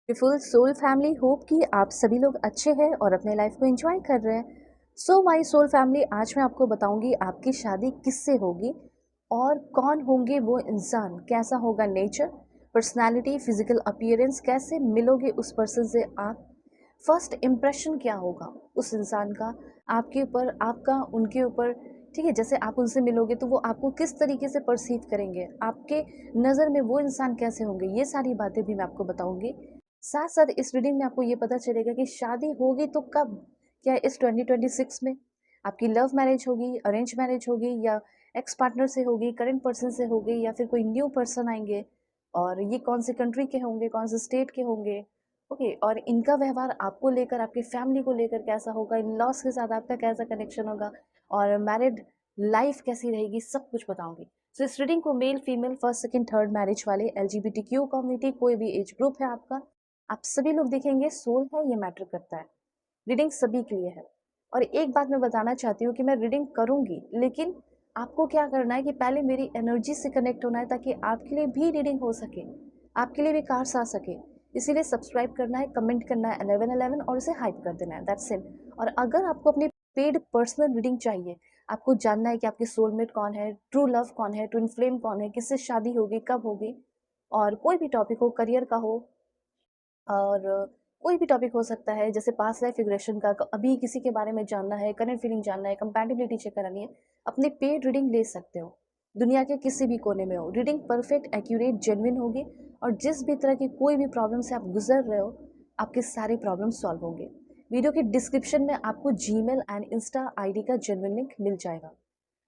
Beautiful soul family, hope कि आप सभी लोग अच्छे हैं और अपने लाइफ को एंजॉय कर रहे हैं। सो माय सोल फैमिली, आज मैं आपको बताऊंगी आपकी शादी किससे होगी और कौन होंगे वो इंसान, कैसा होगा नेचर, पर्सनालिटी, फिजिकल अपीयरेंस, कैसे मिलोगे उस पर्सन से आप, फर्स्ट इम्प्रेशन क्या होगा उस इंसान का आपके ऊपर, आपका उनके ऊपर। ठीक है, जैसे आप उनसे मिलोगे तो वो आपको किस तरीके से परसीव करेंगे, आपके नज़र में वो इंसान कैसे होंगे, ये सारी बातें भी मैं आपको बताऊंगी। साथ साथ इस रीडिंग में आपको ये पता चलेगा कि शादी होगी तो कब, क्या इस 2026 में आपकी लव मैरिज होगी, अरेंज मैरिज होगी, या एक्स पार्टनर से होगी, करंट पर्सन से होगी, या फिर कोई न्यू पर्सन आएंगे, और ये कौन सी कंट्री के होंगे, कौन से स्टेट के होंगे। ओके, और इनका व्यवहार आपको लेकर, आपकी फैमिली को लेकर कैसा होगा, इन लॉस के साथ आपका कैसा कनेक्शन होगा, और मैरिड लाइफ कैसी रहेगी, सब कुछ बताऊंगी। तो इस रीडिंग को male female, first second third marriage वाले, LGBTQ कम्युनिटी, कोई भी एज ग्रुप है आपका, आप सभी लोग देखेंगे। सोल है, ये मैटर करता है। रीडिंग सभी के लिए है। और एक बात मैं बताना चाहती हूँ कि मैं रीडिंग करूँगी, लेकिन आपको क्या करना है कि पहले मेरी एनर्जी से कनेक्ट होना है, ताकि आपके लिए भी रीडिंग हो सके, आपके लिए भी कार्ड्स आ सके। इसीलिए सब्सक्राइब करना है, कमेंट करना है 1111 और उसे हाइप कर देना है, दैट्स इट। और अगर आपको अपनी पेड पर्सनल रीडिंग चाहिए, आपको जानना है कि आपके सोलमेट कौन है, ट्रू लव कौन है, ट्विन फ्लेम कौन है, किससे शादी होगी, कब होगी, और कोई भी टॉपिक हो, करियर का हो, और कोई भी टॉपिक हो सकता है, जैसे पास्ट लाइफ रिग्रेशन का, अभी किसी के बारे में जानना है, करंट फीलिंग जानना है, कंपैटिबिलिटी चेक करानी है, अपनी पेड रीडिंग ले सकते हो। दुनिया के किसी भी कोने में हो, रीडिंग परफेक्ट, एक्यूरेट, जेन्युइन होगी। और जिस भी तरह की कोई भी प्रॉब्लम से आप गुजर रहे हो, आपके सारे प्रॉब्लम सॉल्व होंगे। वीडियो के डिस्क्रिप्शन में आपको जीमेल एंड इंस्टा आईडी का जेन्युइन लिंक मिल जाएगा।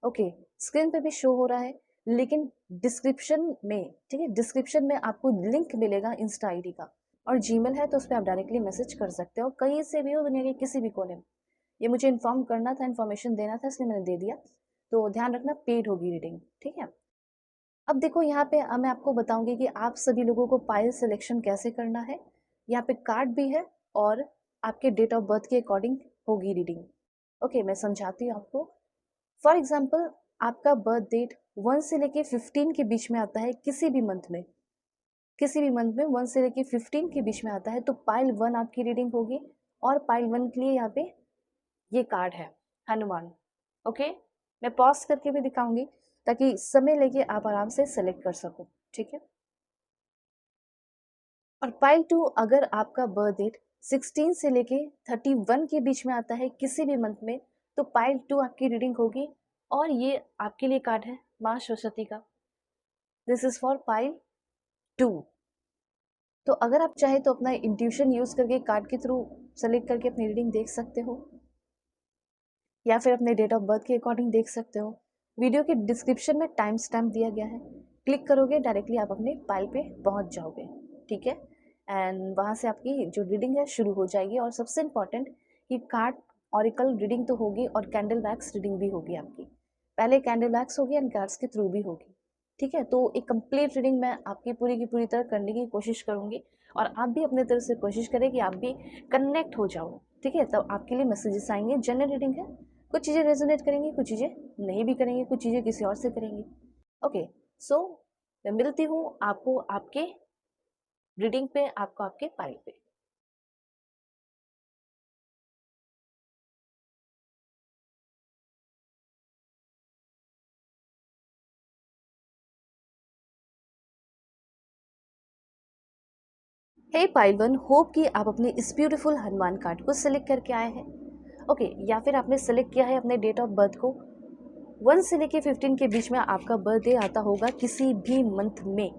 ओके, स्क्रीन पे भी शो हो रहा है, लेकिन डिस्क्रिप्शन में, ठीक है, डिस्क्रिप्शन में आपको लिंक मिलेगा इंस्टा आईडी का। और जीमेल है तो उस पर आप डायरेक्टली मैसेज कर सकते हो, कहीं से भी हो, दुनिया के किसी भी कोने में। ये मुझे इन्फॉर्म करना था, इन्फॉर्मेशन देना था, इसलिए मैंने दे दिया। तो ध्यान रखना, पेड होगी रीडिंग, ठीक है। अब देखो यहाँ पे मैं आपको बताऊंगी कि आप सभी लोगों को पायल सिलेक्शन कैसे करना है। यहाँ पे कार्ड भी है, और आपके डेट ऑफ बर्थ के अकॉर्डिंग होगी रीडिंग। ओके, मैं समझाती हूँ आपको। फॉर एग्जाम्पल, आपका बर्थ डेट 1 से लेके 15 के बीच में आता है, किसी भी मंथ में, किसी भी मंथ में 1 से लेके 15 के बीच में आता है, तो पाइल 1 आपकी रीडिंग होगी। और पाइल 1 के लिए यहाँ पे ये कार्ड है, हनुमान। ओके, मैं पॉज करके भी दिखाऊंगी, ताकि समय लेके आप आराम से सेलेक्ट कर सको, ठीक है। और पाइल 2, अगर आपका बर्थ डेट 16 से लेके 31 के बीच में आता है, किसी भी मंथ में, तो पाइल 2 आपकी रीडिंग होगी। और ये आपके लिए कार्ड है माँ सरस्वती का। This is for pile 2। तो अगर आप चाहे तो अपना इंट्यूशन यूज करके कार्ड के थ्रू सेलेक्ट करके अपनी रीडिंग देख सकते हो, या फिर अपने डेट ऑफ बर्थ के अकॉर्डिंग देख सकते हो। वीडियो के डिस्क्रिप्शन में टाइम स्टैम्प दिया गया है, क्लिक करोगे डायरेक्टली आप अपने फाइल पे पहुंच जाओगे, ठीक है। एंड वहाँ से आपकी जो रीडिंग है शुरू हो जाएगी। और सबसे इम्पॉर्टेंट कि कार्ड ऑरिकल रीडिंग तो होगी, और कैंडल वैक्स रीडिंग भी होगी आपकी। पहले कैंडल वैक्स होगी एंड कार्ड्स के थ्रू भी होगी, ठीक है। तो एक कंप्लीट रीडिंग मैं आपकी पूरी की पूरी तरह करने की कोशिश करूंगी, और आप भी अपने तरफ से कोशिश करें कि आप भी कनेक्ट हो जाओ, ठीक है। तब आपके लिए मैसेजेस आएंगे। जनरल रीडिंग है, कुछ चीज़ें रेजोनेट करेंगी, कुछ चीज़ें नहीं भी करेंगी, कुछ चीज़ें किसी और से करेंगी। ओके, सो मैं मिलती हूँ आपको आपके रीडिंग पे, आपको आपके फाइल पे। हे पाइल वन, होप कि आप अपने इस ब्यूटीफुल हनुमान कार्ड को सिलेक्ट करके आए हैं। ओके, या फिर आपने सेलेक्ट किया है अपने डेट ऑफ बर्थ को, 1 से लेके 15 के बीच में आपका बर्थडे आता होगा किसी भी मंथ में।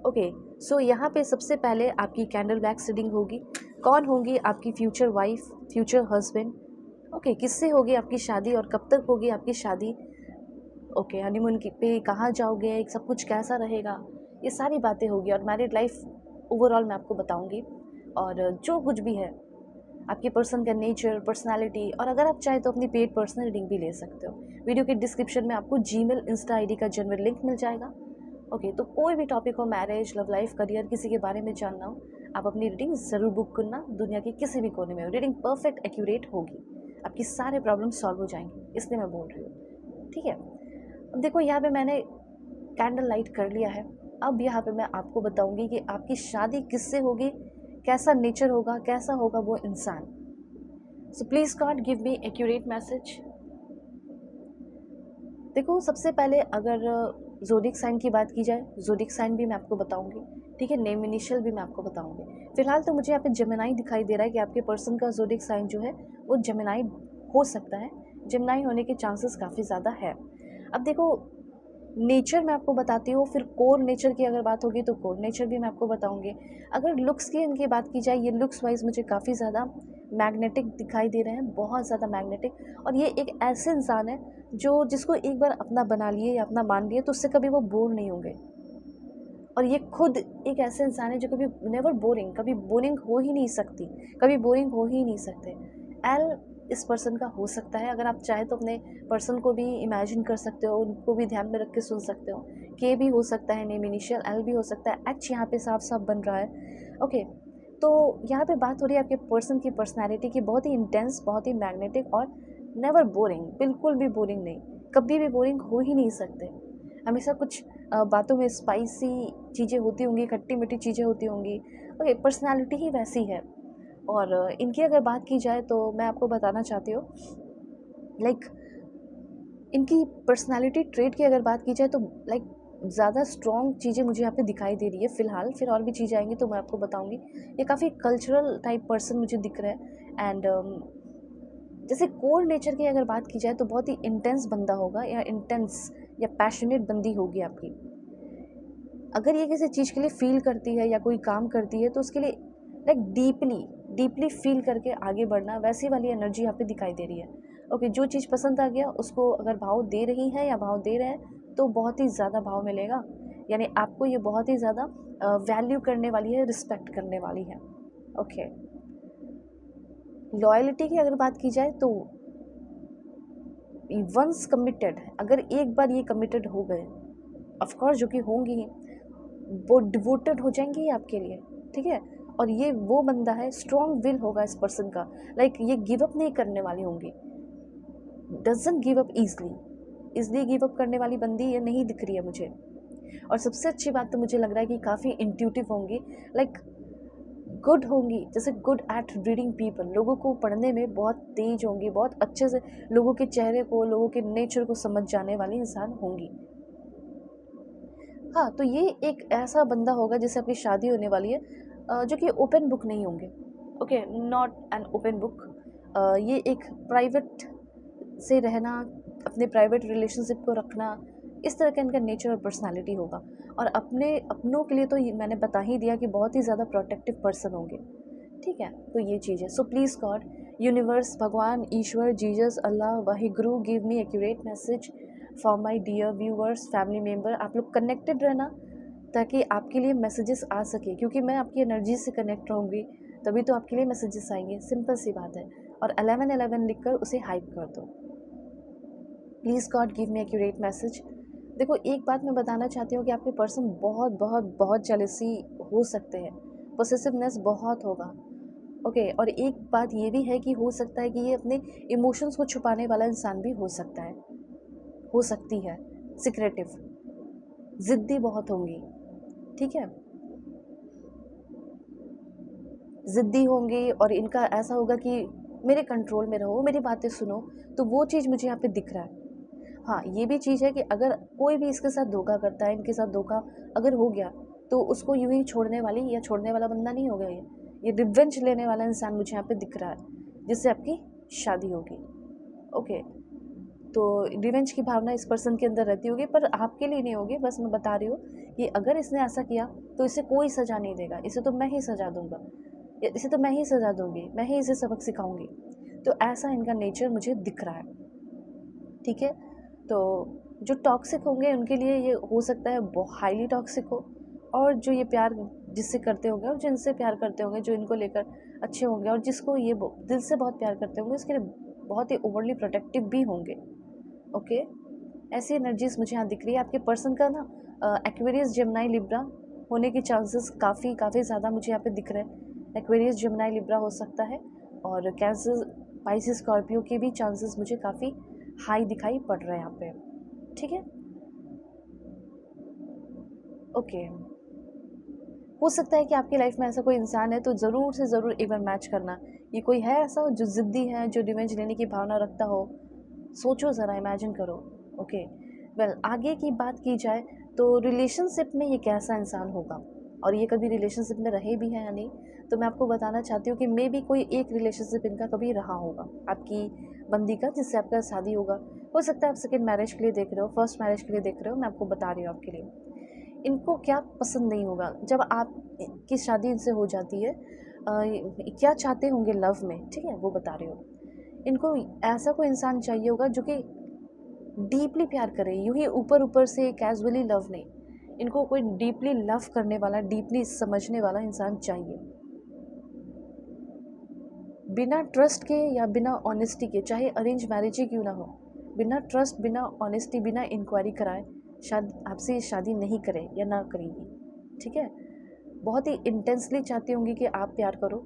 ओके, सो यहाँ पे सबसे पहले आपकी कैंडल वैक्स रीडिंग होगी। कौन होंगी आपकी future wife, future husband. Okay, किससे होगी आपकी शादी और कब तक होगी आपकी शादी। ओके, हनीमून की पे कहाँ जाओगे, सब कुछ कैसा रहेगा, ये सारी बातें होगी। और मैरिड लाइफ ओवरऑल मैं आपको बताऊंगी, और जो कुछ भी है आपके पर्सन का नेचर, पर्सनालिटी। और अगर आप चाहें तो अपनी पेड पर्सनल रीडिंग भी ले सकते हो। वीडियो के डिस्क्रिप्शन में आपको जीमेल, इंस्टा आईडी का जनरल लिंक मिल जाएगा। ओके, तो कोई भी टॉपिक हो, मैरिज, लव लाइफ, करियर, किसी के बारे में जानना हो, आप अपनी रीडिंग ज़रूर बुक करना। दुनिया के किसी भी कोने में हो, रीडिंग परफेक्ट एक्यूरेट होगी, आपकी सारे प्रॉब्लम सॉल्व हो जाएंगे, इसलिए मैं बोल रही हूँ, ठीक है। अब देखो, यहाँ पे मैंने कैंडल लाइट कर लिया है। अब यहाँ पे मैं आपको बताऊंगी कि आपकी शादी किससे होगी, कैसा नेचर होगा, कैसा होगा वो इंसान। So please God give me accurate message. देखो, सबसे पहले अगर ज़ोडिक साइन की बात की जाए, ज़ोडिक साइन भी मैं आपको बताऊंगी, ठीक है, नेम इनिशियल भी मैं आपको बताऊंगी। फिलहाल तो मुझे यहाँ पे जेमिनाई दिखाई दे रहा है कि आपके पर्सन का ज़ोडिक साइन जो है वो जेमिनाई हो सकता है। जेमिनाई होने के चांसेस काफ़ी ज़्यादा है। अब देखो, नेचर मैं आपको बताती हूँ, फिर कोर नेचर की अगर बात होगी तो कोर नेचर भी मैं आपको बताऊंगी। अगर लुक्स की इनकी बात की जाए, ये लुक्स वाइज मुझे काफ़ी ज़्यादा मैग्नेटिक दिखाई दे रहे हैं, बहुत ज़्यादा मैग्नेटिक। और ये एक ऐसे इंसान है जो जिसको एक बार अपना बना लिए या अपना मान लिए तो उससे कभी वो बोर नहीं होंगे। और ये खुद एक ऐसे इंसान है जो कभी नेवर बोरिंग, कभी बोरिंग हो ही नहीं सकती, कभी बोरिंग हो ही नहीं सकते। एल इस पर्सन का हो सकता है, अगर आप चाहे तो अपने पर्सन को भी इमेजिन कर सकते हो, उनको भी ध्यान में रख के सुन सकते हो। के भी हो सकता है नेम इनिशियल, एल भी हो सकता है, एच यहाँ पे साफ साफ बन रहा है। ओके, तो यहाँ पे बात हो रही है आपके पर्सन की पर्सनैलिटी की, बहुत ही इंटेंस, बहुत ही मैग्नेटिक और नेवर बोरिंग, बिल्कुल भी बोरिंग नहीं, कभी भी बोरिंग हो ही नहीं सकते। हमेशा कुछ बातों में स्पाइसी चीज़ें होती होंगी, खट्टी मीठी चीज़ें होती होंगी। ओके, पर्सनालिटी ही वैसी है। और इनकी अगर बात की जाए तो मैं आपको बताना चाहती हूँ, लाइक इनकी पर्सनालिटी ट्रेट की अगर बात की जाए तो लाइक ज़्यादा स्ट्रॉन्ग चीज़ें मुझे यहाँ पे दिखाई दे रही है फ़िलहाल, फिर और भी चीज़ें आएंगी तो मैं आपको बताऊँगी। ये काफ़ी कल्चरल टाइप पर्सन मुझे दिख रहा है। एंड जैसे कोर नेचर की अगर बात की जाए तो बहुत ही इंटेंस बंदा होगा, या इंटेंस या पैशनेट बंदी होगी आपकी। अगर ये किसी चीज़ के लिए फील करती है या कोई काम करती है तो उसके लिए लाइक डीपली डीपली फील करके आगे बढ़ना, वैसी वाली एनर्जी यहाँ पे दिखाई दे रही है। ओके, जो चीज़ पसंद आ गया उसको अगर भाव दे रही है या भाव दे रहे हैं तो बहुत ही ज़्यादा भाव मिलेगा, यानी आपको ये बहुत ही ज़्यादा वैल्यू करने वाली है, रिस्पेक्ट करने वाली है। ओके, लॉयल्टी की अगर बात की जाए तो वंस कमिटेड, अगर एक बार ये कमिटेड हो गए, ऑफ कोर्स जो कि होंगी ही, वो डिवोटेड हो जाएंगी आपके लिए, ठीक है। और ये वो बंदा है, स्ट्रॉन्ग विल होगा इस पर्सन का, लाइक ये गिव अप नहीं करने वाली होंगी, doesn't give up easily. Easily give up करने वाली बंदी ये नहीं दिख रही है मुझे। और सबसे अच्छी बात तो मुझे लग रहा है कि काफ़ी इंट्यूटिव होंगी, लाइक गुड होंगी, जैसे गुड एट रीडिंग पीपल, लोगों को पढ़ने में बहुत तेज होंगी, बहुत अच्छे से लोगों के चेहरे को, लोगों के नेचर को समझ जाने वाली इंसान होंगी। हाँ, तो ये एक ऐसा बंदा होगा जिससे आपकी शादी होने वाली है, जो कि ओपन बुक नहीं होंगे। Okay, not an open book. ये एक प्राइवेट से रहना, अपने प्राइवेट रिलेशनशिप को रखना, इस तरह का इनका नेचर और पर्सनालिटी होगा। और अपने अपनों के लिए तो मैंने बता ही दिया कि बहुत ही ज़्यादा प्रोटेक्टिव पर्सन होंगे, ठीक है। तो ये चीज़ है। सो प्लीज़ गॉड, यूनिवर्स, भगवान, ईश्वर, Jesus, Allah, Waheguru, give me accurate message for my dear viewers, family member. आप लोग कनेक्टेड रहना ताकि आपके लिए मैसेजेस आ सके, क्योंकि मैं आपकी एनर्जी से कनेक्ट रहूँगी तभी तो आपके लिए मैसेजेस आएंगे, सिंपल सी बात है। और 1111 लिख कर उसे हाइप कर दो। Please God give me accurate message. देखो, एक बात मैं बताना चाहती हूँ कि आपके पर्सन बहुत बहुत बहुत जेलसी हो सकते हैं, पोसेसिवनेस बहुत होगा। ओके, और एक बात ये भी है कि हो सकता है कि ये अपने इमोशंस को छुपाने वाला इंसान भी हो सकता है, हो सकती है, सिक्रेटिव, ज़िद्दी बहुत होंगी, ठीक है, ज़िद्दी होंगी। और इनका ऐसा होगा कि मेरे कंट्रोल में रहो, मेरी बातें सुनो, तो वो चीज़ मुझे यहाँ पे दिख रहा है। हाँ, ये भी चीज़ है कि अगर कोई भी इसके साथ धोखा करता है, इनके साथ धोखा अगर हो गया तो उसको यूं ही छोड़ने वाली या छोड़ने वाला बंदा नहीं होगा। ये रिवेंज लेने वाला इंसान मुझे यहाँ पे दिख रहा है, जिससे आपकी शादी होगी। ओके, तो रिवेंज की भावना इस पर्सन के अंदर रहती होगी, पर आपके लिए नहीं होगी। बस मैं बता रही हूँ कि अगर इसने ऐसा किया तो इसे कोई सज़ा नहीं देगा, इसे तो मैं ही सज़ा दूंगा, इसे तो मैं ही सज़ा दूंगी, मैं ही इसे सबक सिखाऊंगी। तो ऐसा इनका नेचर मुझे दिख रहा है, ठीक है। तो जो टॉक्सिक होंगे उनके लिए ये हो सकता है बहुत हाईली टॉक्सिक हो, और जो ये प्यार जिससे करते होंगे और जिनसे प्यार करते होंगे, जो इनको लेकर अच्छे होंगे और जिसको ये दिल से बहुत प्यार करते होंगे, इसके लिए बहुत ही ओवरली प्रोटेक्टिव भी होंगे। ओके, ऐसी एनर्जीज मुझे यहाँ दिख रही है। आपके पर्सन का ना एक्वेरियस, जेमिनी, लिब्रा होने के चांसेस काफ़ी काफ़ी ज़्यादा मुझे यहाँ पे दिख रहे हैं। एक्वेरियस, जेमिनी, लिब्रा हो सकता है, और कैंसर, पाइसिस, स्कॉर्पियो के भी चांसेस मुझे काफ़ी हाई दिखाई पड़ रहे हैं यहाँ पे, ठीक है। ओके, हो सकता है कि आपकी लाइफ में ऐसा कोई इंसान है, तो ज़रूर से ज़रूर एक बार मैच करना। ये कोई है ऐसा जो ज़िद्दी है, जो रिवेंज लेने की भावना रखता हो? सोचो ज़रा, इमेजिन करो। ओके, वेल आगे की बात की जाए तो रिलेशनशिप में ये कैसा इंसान होगा, और ये कभी रिलेशनशिप में रहे भी हैं या नहीं, तो मैं आपको बताना चाहती हूँ कि मे बी कोई एक रिलेशनशिप इनका कभी रहा होगा, आपकी बंदी का, जिससे आपका शादी होगा। हो सकता है आप सेकेंड मैरिज के लिए देख रहे हो, फर्स्ट मैरिज के लिए देख रहे हो, मैं आपको बता रही हूँ आपके लिए। इनको क्या पसंद नहीं होगा जब आप की शादी इनसे हो जाती है, क्या चाहते होंगे लव में, ठीक है, वो बता रही हूँ। इनको ऐसा कोई इंसान चाहिए होगा जो कि डीपली प्यार करे, यूं ही ऊपर ऊपर से कैजुअली लव नहीं। इनको कोई डीपली लव करने वाला, डीपली समझने वाला इंसान चाहिए, बिना ट्रस्ट के या बिना ऑनेस्टी के, चाहे अरेंज मैरिज ही क्यों ना हो, बिना ट्रस्ट, बिना ऑनेस्टी, बिना इंक्वायरी कराए शायद आपसे ये शादी नहीं करे या ना करेगी, ठीक है। बहुत ही इंटेंसली चाहती होंगी कि आप प्यार करो,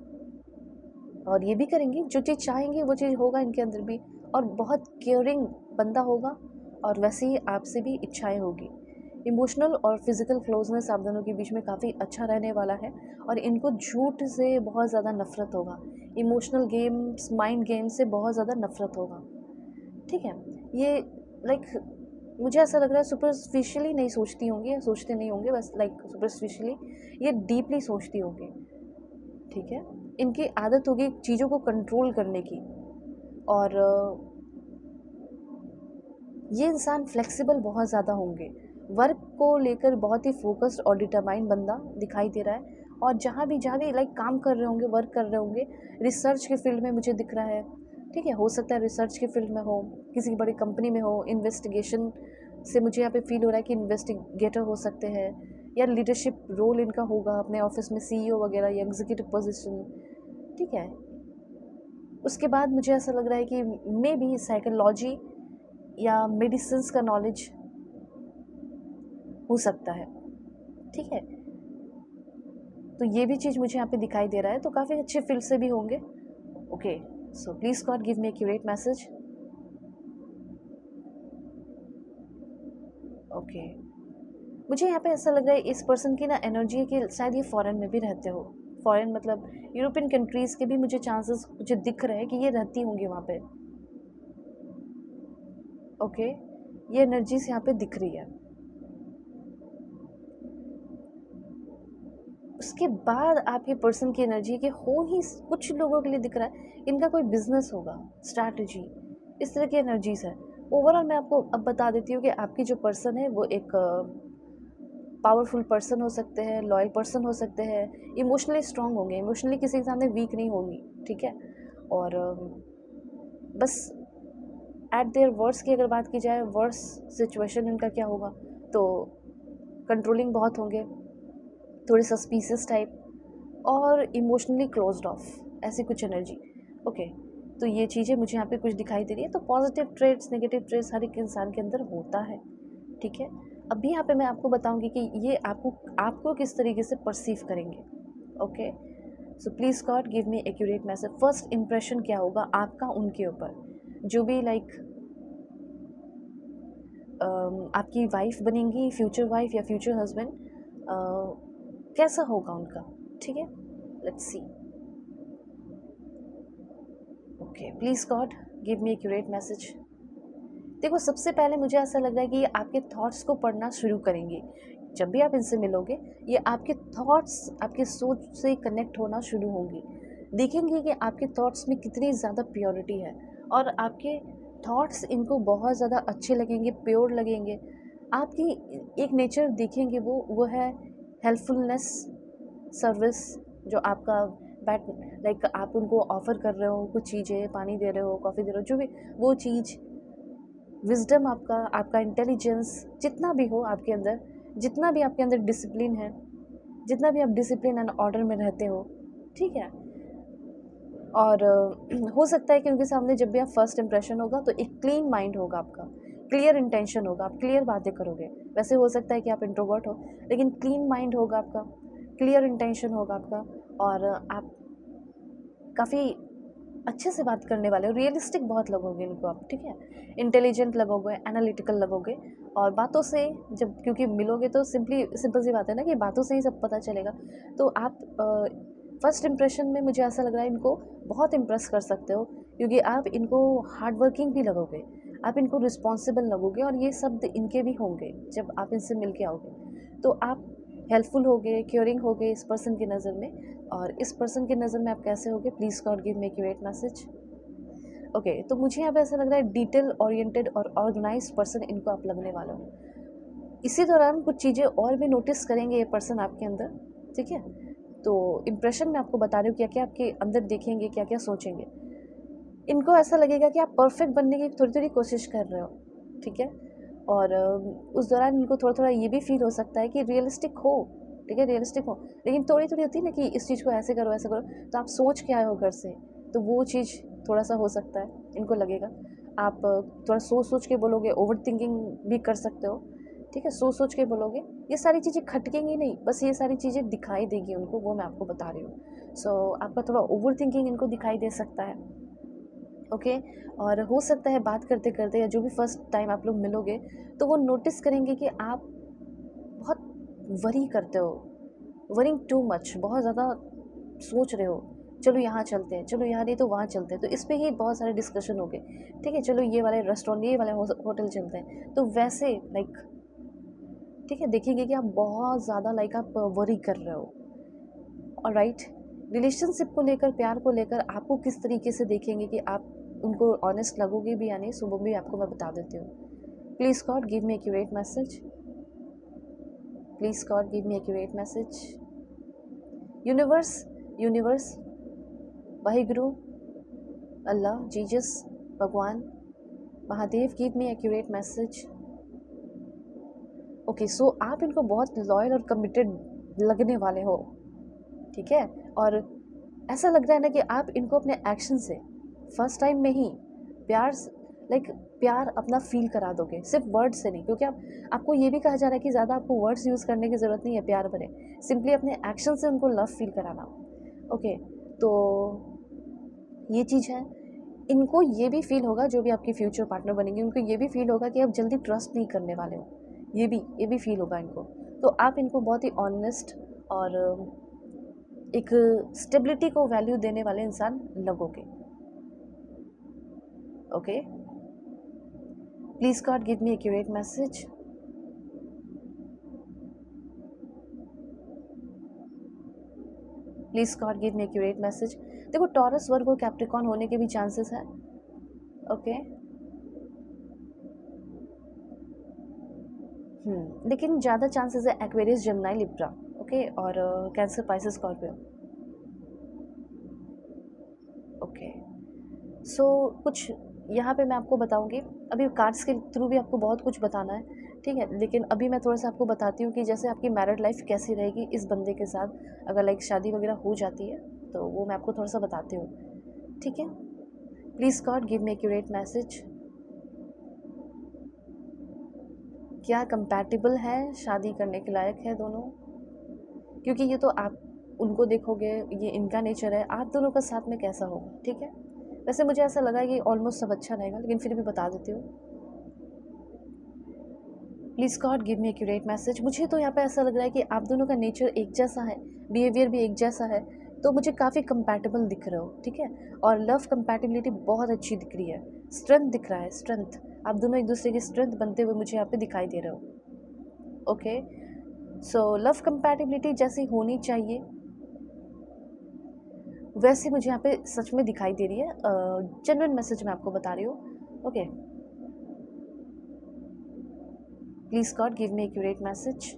और ये भी करेंगी, जो चीज़ चाहेंगे वो चीज़ होगा इनके अंदर भी, और बहुत केयरिंग बंदा होगा, और वैसे ही आपसे भी इच्छाएं होगी। इमोशनल और फिजिकल क्लोजनेस आप दोनों के बीच में काफ़ी अच्छा रहने वाला है, और इनको झूठ से बहुत ज़्यादा नफरत होगा, इमोशनल गेम्स, माइंड गेम्स से बहुत ज़्यादा नफरत होगा, ठीक है। ये लाइक मुझे ऐसा लग रहा है सुपरफिशियली नहीं सोचती होंगी, या सोचते नहीं होंगे, बस लाइक सुपरफिशियली, ये डीपली सोचती होंगी, ठीक है। इनकी आदत होगी चीज़ों को कंट्रोल करने की, और ये इंसान फ्लेक्सिबल बहुत ज़्यादा होंगे, वर्क को लेकर बहुत ही फोकस्ड और डिटरमाइंड बंदा दिखाई दे रहा है, और जहाँ भी लाइक काम कर रहे होंगे, वर्क कर रहे होंगे, रिसर्च के फील्ड में मुझे दिख रहा है, ठीक है। हो सकता है रिसर्च के फील्ड में हो, किसी बड़ी कंपनी में हो, इन्वेस्टिगेशन से मुझे यहाँ पे फील हो रहा है कि इन्वेस्टिगेटर हो सकते हैं, या लीडरशिप रोल इनका होगा अपने ऑफिस में, सीईओ वगैरह या एग्जीक्यूटिव पोजीशन, ठीक है। उसके बाद मुझे ऐसा लग रहा है कि मे बी साइकोलॉजी या मेडिसिन्स का नॉलेज हो सकता है, ठीक है। तो ये भी चीज़ मुझे यहाँ पे दिखाई दे रहा है, तो काफ़ी अच्छे फील्ड से भी होंगे। Okay, so please God give me accurate message. Okay, मुझे यहाँ पे ऐसा लग रहा है इस पर्सन की ना एनर्जी है कि शायद ये फॉरेन में भी रहते हो, फॉरेन मतलब यूरोपियन कंट्रीज़ के भी मुझे चांसेस मुझे दिख रहे हैं कि ये रहती होंगी वहाँ पे। ओके, ये एनर्जीज यहाँ पे दिख रही है। उसके बाद आपके पर्सन की एनर्जी के हो ही कुछ लोगों के लिए दिख रहा है इनका कोई बिजनेस होगा, स्ट्रैटेजी, इस तरह की एनर्जीज है। ओवरऑल मैं आपको अब बता देती हूँ कि आपकी जो पर्सन है वो एक पावरफुल पर्सन हो सकते हैं, लॉयल पर्सन हो सकते हैं, इमोशनली स्ट्रांग होंगे, इमोशनली किसी के सामने वीक नहीं होंगी, ठीक है। और बस एट देयर वर्स की अगर बात की जाए, वर्स सिचुएशन इनका क्या होगा, तो कंट्रोलिंग बहुत होंगे, थोड़े सस्पिशियस टाइप, और इमोशनली क्लोज्ड ऑफ, ऐसी कुछ एनर्जी। ओके, तो ये चीज़ें मुझे यहाँ पे कुछ दिखाई दे रही है। तो पॉजिटिव ट्रेड्स, नेगेटिव ट्रेड्स हर एक इंसान के अंदर होता है, ठीक है। अभी यहाँ पे मैं आपको बताऊंगी कि ये आपको किस तरीके से परसीव करेंगे। Okay, so please God give me accurate message. First impression क्या होगा आपका उनके ऊपर, जो भी लाइक आपकी वाइफ बनेंगी, फ्यूचर वाइफ या फ्यूचर हस्बैंड, कैसा होगा उनका, ठीक है। Let's see. Okay, please God give me accurate message. देखो, सबसे पहले मुझे ऐसा लग रहा है कि ये आपके थॉट्स को पढ़ना शुरू करेंगे। जब भी आप इनसे मिलोगे, ये आपके थॉट्स, आपके सोच से कनेक्ट होना शुरू होंगी, देखेंगे कि आपके थॉट्स में कितनी ज़्यादा प्योरिटी है, और आपके थॉट्स इनको बहुत ज़्यादा अच्छे लगेंगे, प्योर लगेंगे। आपकी एक नेचर देखेंगे, वो है हेल्पफुलनेस, सर्विस, जो आपका बैट लाइक आप उनको ऑफ़र कर रहे हो कुछ चीज़ें, पानी दे रहे हो, कॉफ़ी दे रहे हो, जो भी वो चीज़, विजडम आपका इंटेलिजेंस, जितना भी हो आपके अंदर, जितना भी आपके अंदर डिसिप्लिन है, जितना भी आप डिसिप्लिन एंड ऑर्डर में रहते हो, ठीक है। और हो सकता है कि उनके सामने जब भी आप फर्स्ट इंप्रेशन होगा तो एक क्लीन माइंड होगा आपका, क्लियर इंटेंशन होगा, आप क्लियर बातें करोगे। वैसे हो सकता है कि आप इंट्रोवर्ट हो, लेकिन क्लीन माइंड होगा आपका, क्लियर इंटेंशन होगा आपका, और आप काफ़ी अच्छे से बात करने वाले हो, रियलिस्टिक बहुत लगोगे इनको आप, ठीक है। इंटेलिजेंट लगोगे, एनालिटिकल लगोगे, और बातों से जब क्योंकि मिलोगे तो सिंपल सी बात है ना कि बातों से ही सब पता चलेगा। तो आप फर्स्ट इम्प्रेशन में मुझे ऐसा लग रहा है इनको बहुत इम्प्रेस कर सकते हो, क्योंकि आप इनको हार्ड वर्किंग भी लगोगे, आप इनको रिस्पॉन्सिबल लगोगे, और ये शब्द इनके भी होंगे जब आप इनसे मिल के आओगे। तो आप हेल्पफुल होगे, केयरिंग होगे इस पर्सन की नज़र में, और इस पर्सन की नज़र में आप कैसे होगे? Please God give me accurate message. Okay, तो मुझे यहाँ पे ऐसा लग रहा है डिटेल ओरिएंटेड और ऑर्गेनाइज्ड पर्सन इनको आप लगने वाले हो। इसी दौरान कुछ चीज़ें और भी नोटिस करेंगे ये पर्सन आपके अंदर, ठीक है? तो इम्प्रेशन मैं आपको बता रही हूँ क्या क्या आपके अंदर देखेंगे, क्या क्या सोचेंगे। इनको ऐसा लगेगा कि आप परफेक्ट बनने की थोड़ी थोड़ी कोशिश कर रहे हो, ठीक है? और उस दौरान इनको थोड़ा थोड़ा ये भी फील हो सकता है कि रियलिस्टिक हो, ठीक है, रियलिस्टिक हो, लेकिन थोड़ी थोड़ी होती है ना कि इस चीज़ को ऐसे करो ऐसे करो, तो आप सोच के आए हो घर से, तो वो चीज़ थोड़ा सा हो सकता है इनको लगेगा। आप थोड़ा सोच सोच के बोलोगे, ओवर थिंकिंग भी कर सकते हो, ठीक है? सोच सोच के बोलोगे, ये सारी चीज़ें खटकेंगी नहीं, बस ये सारी चीज़ें दिखाई देगी उनको, वो मैं आपको बता रही हूँ। सो आपका थोड़ा ओवर थिंकिंग इनको दिखाई दे सकता है, ओके? और हो सकता है बात करते करते या जो भी फर्स्ट टाइम आप लोग मिलोगे, तो वो नोटिस करेंगे कि आप बहुत वरी करते हो, वरिंग टू मच, बहुत ज़्यादा सोच रहे हो, चलो यहाँ चलते हैं, चलो यहाँ नहीं तो वहाँ चलते हैं, तो इस पे ही बहुत सारे डिस्कशन हो गए, ठीक है? चलो ये वाले रेस्टोरेंट, ये वाले होटल चलते हैं, तो वैसे लाइक, ठीक है, देखेंगे कि आप बहुत ज़्यादा लाइक आप वरी कर रहे हो। ऑलराइट, रिलेशनशिप को लेकर, प्यार को लेकर आपको किस तरीके से देखेंगे कि आप उनको ऑनेस्ट लगोगे भी या नहीं, सो वो भी आपको मैं बता देती हूँ। Please God give me accurate message. Please God give me accurate message. Universe, universe, Waheguru, Allah, Jesus, भगवान, Mahadev, give me accurate message. Okay, so आप इनको बहुत लॉयल और कमिटेड लगने वाले हो, ठीक है? और ऐसा लग रहा है ना कि आप इनको अपने एक्शन से फर्स्ट टाइम में ही प्यार, लाइक प्यार अपना फील करा दोगे, सिर्फ वर्ड से नहीं, क्योंकि आपको ये भी कहा जा रहा है कि ज़्यादा आपको वर्ड्स यूज़ करने की ज़रूरत नहीं है प्यार भरे, सिंपली अपने एक्शन से उनको लव फील कराना। ओके, तो ये चीज़ है। इनको ये भी फील होगा, जो भी आपकी फ्यूचर पार्टनर बनेंगे उनको ये भी फील होगा कि आप जल्दी ट्रस्ट नहीं करने वाले हो, ये भी फील होगा इनको। तो आप इनको बहुत ही ऑनेस्ट और एक स्टेबिलिटी को वैल्यू देने वाले इंसान लगोगे, okay? Please God give me accurate message. Please God give me accurate message. देखो, टॉरस, वर्गो, कैप्रिकॉर्न होने के भी चांसेस हैं, ओके? लेकिन ज़्यादा चांसेस है एक्वेरियस, जेमिनी, लिब्रा, ओके? और कैंसर, पाइसेस, स्कॉर्पियो, ओके? सो कुछ यहाँ पे मैं आपको बताऊँगी, अभी कार्ड्स के थ्रू भी आपको बहुत कुछ बताना है, ठीक है? लेकिन अभी मैं थोड़ा सा आपको बताती हूँ कि जैसे आपकी मैरिड लाइफ कैसी रहेगी इस बंदे के साथ, अगर लाइक शादी वगैरह हो जाती है, तो वो मैं आपको थोड़ा सा बताती हूँ, ठीक है? Please God give me accurate message. क्या कंपैटिबल है, शादी करने के लायक है दोनों? क्योंकि ये तो आप उनको देखोगे, ये इनका नेचर है, आप दोनों का साथ में कैसा होगा, ठीक है? वैसे मुझे ऐसा लगा कि ऑलमोस्ट सब अच्छा रहेगा, लेकिन फिर भी बता देती हूँ। Please God give me accurate message. मुझे तो यहाँ पे ऐसा लग रहा है कि आप दोनों का नेचर एक जैसा है, बिहेवियर भी एक जैसा है, तो मुझे काफ़ी कंपैटिबल दिख रहे हो, ठीक है? और लव कंपैटिबिलिटी बहुत अच्छी दिख रही है, स्ट्रेंथ दिख रहा है, स्ट्रेंथ, आप दोनों एक दूसरे की स्ट्रेंथ बनते हुए मुझे यहाँ पे दिखाई दे रहे हो, ओके? सो लव कंपैटिबिलिटी जैसी होनी चाहिए वैसे मुझे यहाँ पे सच में दिखाई दे रही है। जेन्युइन मैसेज मैं आपको बता रही हूँ, okay? Please God give me accurate message.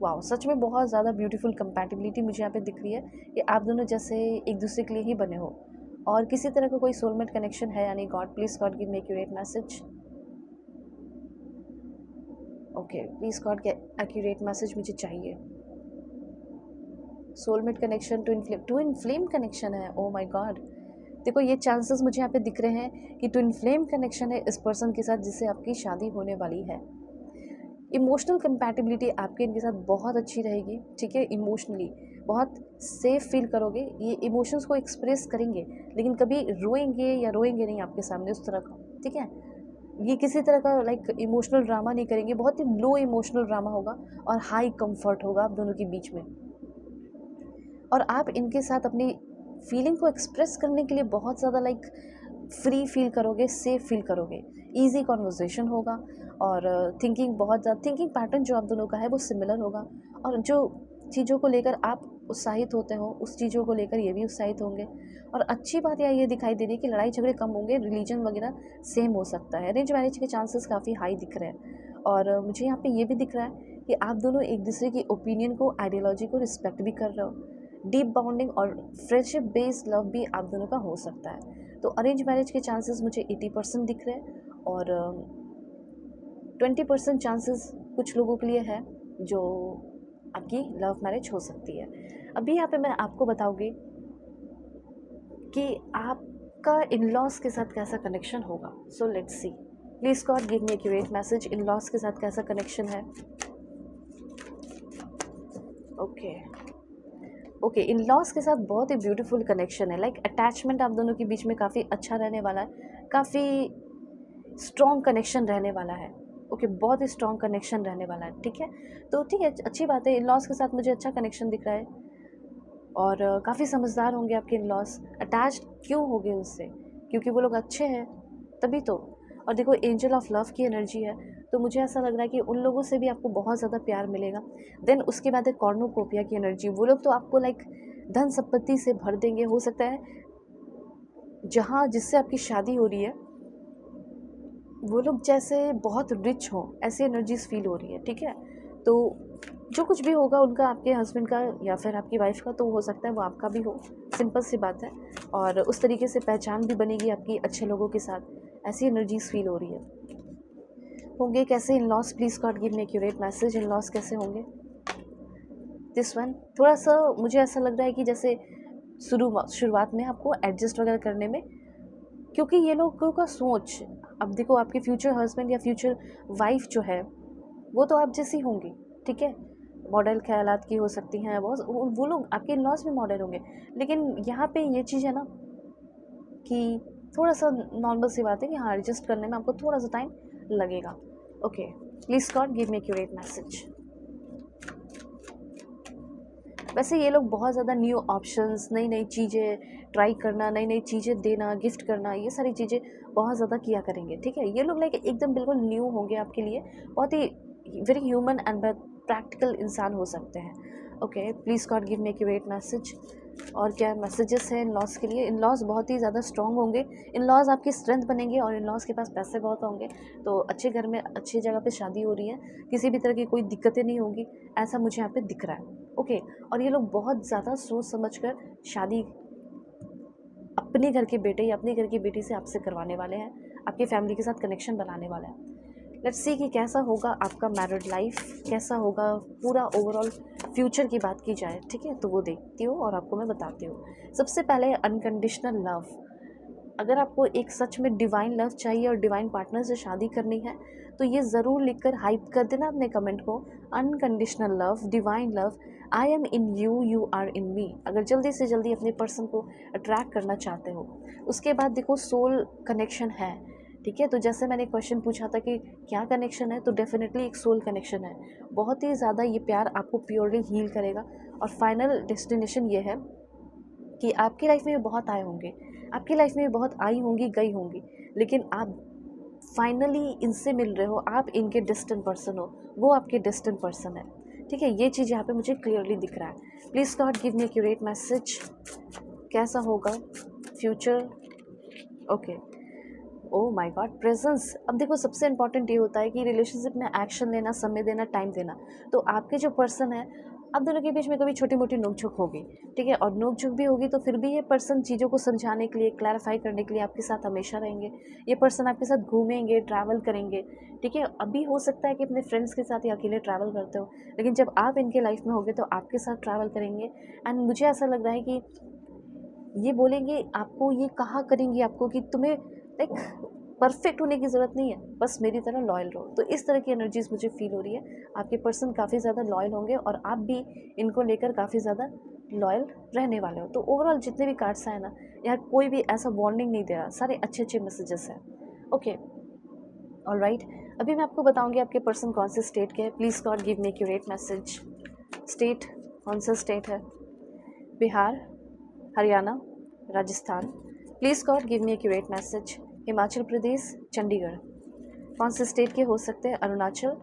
Wow, सच में बहुत ज़्यादा ब्यूटीफुल कंपैटिबिलिटी मुझे यहाँ पे दिख रही है कि आप दोनों जैसे एक दूसरे के लिए ही बने हो, और किसी तरह का कोई सोलमेट कनेक्शन है यानी God, please God give me accurate message. Okay, please God accurate message मुझे चाहिए। Soulmate connection, twin flame connection है, ओ माय गॉड। देखो, ये चांसेस मुझे यहाँ पे दिख रहे हैं कि ट्विन फ्लेम कनेक्शन है इस पर्सन के साथ जिससे आपकी शादी होने वाली है। इमोशनल कंपैटिबिलिटी आपके इनके साथ बहुत अच्छी रहेगी, ठीक है? इमोशनली बहुत सेफ फील करोगे, ये इमोशंस को एक्सप्रेस करेंगे, लेकिन कभी रोएंगे या रोएंगे नहीं आपके सामने उस तरह का, ठीक है? ये किसी तरह का लाइक इमोशनल ड्रामा नहीं करेंगे, बहुत ही लो इमोशनल ड्रामा होगा और हाई कंफर्ट होगा आप दोनों के बीच में। और आप इनके साथ अपनी फीलिंग को एक्सप्रेस करने के लिए बहुत ज़्यादा लाइक फ्री फील करोगे, सेफ फील करोगे, ईजी कॉन्वर्जेशन होगा और थिंकिंग बहुत ज़्यादा, थिंकिंग पैटर्न जो आप दोनों का है वो सिमिलर होगा। और जो चीज़ों को लेकर आप उत्साहित होते हो उस चीज़ों को लेकर ये भी उत्साहित होंगे। और अच्छी बात यह ये दिखाई दे रही है कि लड़ाई झगड़े कम होंगे, रिलीजन वगैरह सेम हो सकता है। अरेंज मैरिज के चांसेस काफ़ी हाई दिख रहे हैं। और मुझे यहाँ पे ये भी दिख रहा है कि आप दोनों एक दूसरे की ओपिनियन को, आइडियोलॉजी को रिस्पेक्ट भी कर रहे हो। डीप बॉन्डिंग और फ्रेंडशिप बेस्ड लव भी आप दोनों का हो सकता है। तो अरेंज मैरिज के चांसेस मुझे 80% दिख रहे हैं और 20% चांसेस कुछ लोगों के लिए है जो आपकी लव मैरिज हो सकती है। अभी यहाँ पे मैं आपको बताऊंगी कि आपका इन लॉज के साथ कैसा कनेक्शन होगा। So let's see, please God give me accurate message, in-laws के साथ कैसा कनेक्शन है। ओके, इन लॉज के साथ बहुत ही ब्यूटीफुल कनेक्शन है। लाइक अटैचमेंट आप दोनों के बीच में काफ़ी अच्छा रहने वाला है, काफ़ी स्ट्रॉन्ग कनेक्शन रहने वाला है। ओके, बहुत ही स्ट्रॉन्ग कनेक्शन रहने वाला है। ठीक है, तो ठीक है, अच्छी बात है। इन लॉज के साथ मुझे अच्छा कनेक्शन दिख रहा है और काफ़ी समझदार होंगे आपके इन लॉज। अटैच्ड क्यों हो गए उससे? क्योंकि वो लोग अच्छे हैं तभी तो। और देखो, एंजल ऑफ लव की एनर्जी है, तो मुझे ऐसा लग रहा है कि उन लोगों से भी आपको बहुत ज़्यादा प्यार मिलेगा। देन उसके बाद है कॉर्नोकोपिया की एनर्जी। वो लोग तो आपको लाइक धन संपत्ति से भर देंगे। हो सकता है जहाँ जिससे आपकी शादी हो रही है वो लोग जैसे बहुत रिच हो, ऐसी एनर्जीज फील हो रही है। ठीक है, तो जो कुछ भी होगा उनका, आपके हस्बैंड का या फिर आपकी वाइफ का, तो हो सकता है वो आपका भी हो। सिंपल सी बात है। और उस तरीके से पहचान भी बनेगी आपकी अच्छे लोगों के साथ, ऐसी एनर्जीज फील हो रही है। होंगे कैसे in laws? Please God give me accurate message, in laws कैसे होंगे। दिस वन थोड़ा सा मुझे ऐसा लग रहा है कि जैसे शुरुआत में आपको एडजस्ट वगैरह करने में, क्योंकि ये लोगों का सोच, अब देखो आपके फ्यूचर हस्बैंड या फ्यूचर वाइफ जो है वो तो आप जैसी होंगी। ठीक है, मॉडल ख्यालात की हो सकती हैं, बहुत वो लोग आपके इन लॉज भी मॉडल होंगे। लेकिन यहाँ पे ये चीज़ है ना कि थोड़ा सा नॉर्मल सी बात है कि हाँ, एडजस्ट करने में आपको थोड़ा सा टाइम लगेगा। Okay, please God give me accurate message. वैसे ये लोग बहुत ज़्यादा न्यू ऑप्शंस, नई नई चीज़ें ट्राई करना, नई नई चीज़ें देना, गिफ्ट करना, ये सारी चीज़ें बहुत ज़्यादा किया करेंगे। ठीक है, ये लोग लाइक एकदम बिल्कुल न्यू होंगे आपके लिए, बहुत ही वेरी ह्यूमन एंड प्रैक्टिकल इंसान हो सकते हैं। Okay, please God give me accurate message. और क्या मैसेजेस हैं इन लॉज के लिए? इन लॉज बहुत ही ज़्यादा स्ट्रॉन्ग होंगे, इन लॉज आपकी स्ट्रेंथ बनेंगे और इन लॉज के पास पैसे बहुत होंगे, तो अच्छे घर में अच्छी जगह पे शादी हो रही है, किसी भी तरह की कोई दिक्कतें नहीं होंगी, ऐसा मुझे यहाँ पे दिख रहा है। ओके, और ये लोग बहुत ज़्यादा सोच समझकर शादी अपने घर के बेटे या अपने घर की बेटी से आपसे करवाने वाले हैं, आपकी फैमिली के साथ कनेक्शन बनाने वाले हैं। लेट्स सी कि कैसा होगा आपका मैरिड लाइफ, कैसा होगा पूरा ओवरऑल फ्यूचर की बात की जाए। ठीक है, तो वो देखती हूँ और आपको मैं बताती हूँ। सबसे पहले अनकंडीशनल लव। अगर आपको एक सच में डिवाइन लव चाहिए और डिवाइन पार्टनर से शादी करनी है तो ये ज़रूर लिखकर हाइप कर देना अपने कमेंट को, unconditional love, divine love, I am in you, you are in me. अगर जल्दी से जल्दी अपने पर्सन को अट्रैक्ट करना चाहते हो। उसके बाद देखो, सोल कनेक्शन है। ठीक है, तो जैसे मैंने क्वेश्चन पूछा था कि क्या कनेक्शन है, तो डेफिनेटली एक सोल कनेक्शन है। बहुत ही ज़्यादा ये प्यार आपको प्योरली हील करेगा। और फाइनल डेस्टिनेशन ये है कि आपकी लाइफ में बहुत आए होंगे, आपकी लाइफ में बहुत आई होंगी, गई होंगी, लेकिन आप फाइनली इनसे मिल रहे हो, आप इनके डिस्टेंट पर्सन हो, वो आपके डिस्टेंट पर्सन है। ठीक है, ये चीज़ यहाँ पे मुझे क्लियरली दिख रहा है। Please God give me accurate message, कैसा होगा future. Okay, oh my God, presence. अब देखो, सबसे इंपॉर्टेंट ये होता है कि रिलेशनशिप में एक्शन लेना, समय देना, टाइम देना। तो आपके जो पर्सन है, आप दोनों के बीच में कभी छोटी मोटी नोकझोंक होगी। ठीक है, और नोकझोंक भी होगी तो फिर भी ये पर्सन चीज़ों को समझाने के लिए, क्लैरिफाई करने के लिए आपके साथ हमेशा रहेंगे। ये पर्सन आपके साथ घूमेंगे, ट्रैवल करेंगे। ठीक है, अभी हो सकता है कि अपने फ्रेंड्स के साथ या अकेले ट्रैवल करते हो, लेकिन जब आप इनके लाइफ में होगे तो आपके साथ ट्रैवल करेंगे। एंड मुझे ऐसा लग रहा है कि ये बोलेंगे आपको, ये कहा करेंगी आपको कि तुम्हें लाइक परफेक्ट होने की ज़रूरत नहीं है, बस मेरी तरह लॉयल रहो। तो इस तरह की एनर्जीज मुझे फील हो रही है। आपके पर्सन काफ़ी ज़्यादा लॉयल होंगे और आप भी इनको लेकर काफ़ी ज़्यादा लॉयल रहने वाले हो। तो ओवरऑल जितने भी कार्ड्स आए ना, यहाँ कोई भी ऐसा वार्निंग नहीं दे रहा, सारे अच्छे अच्छे मैसेजेस हैं। ओके, ऑलराइट, अभी मैं आपको बताऊंगी आपके पर्सन कौन से स्टेट के है। Please God give me accurate message. State, कौन सा स्टेट है? Bihar, Haryana, Rajasthan. Please God give me accurate message. Himachal Pradesh, Chandigarh. कौन से स्टेट के हो सकते हैं? अरुणाचल।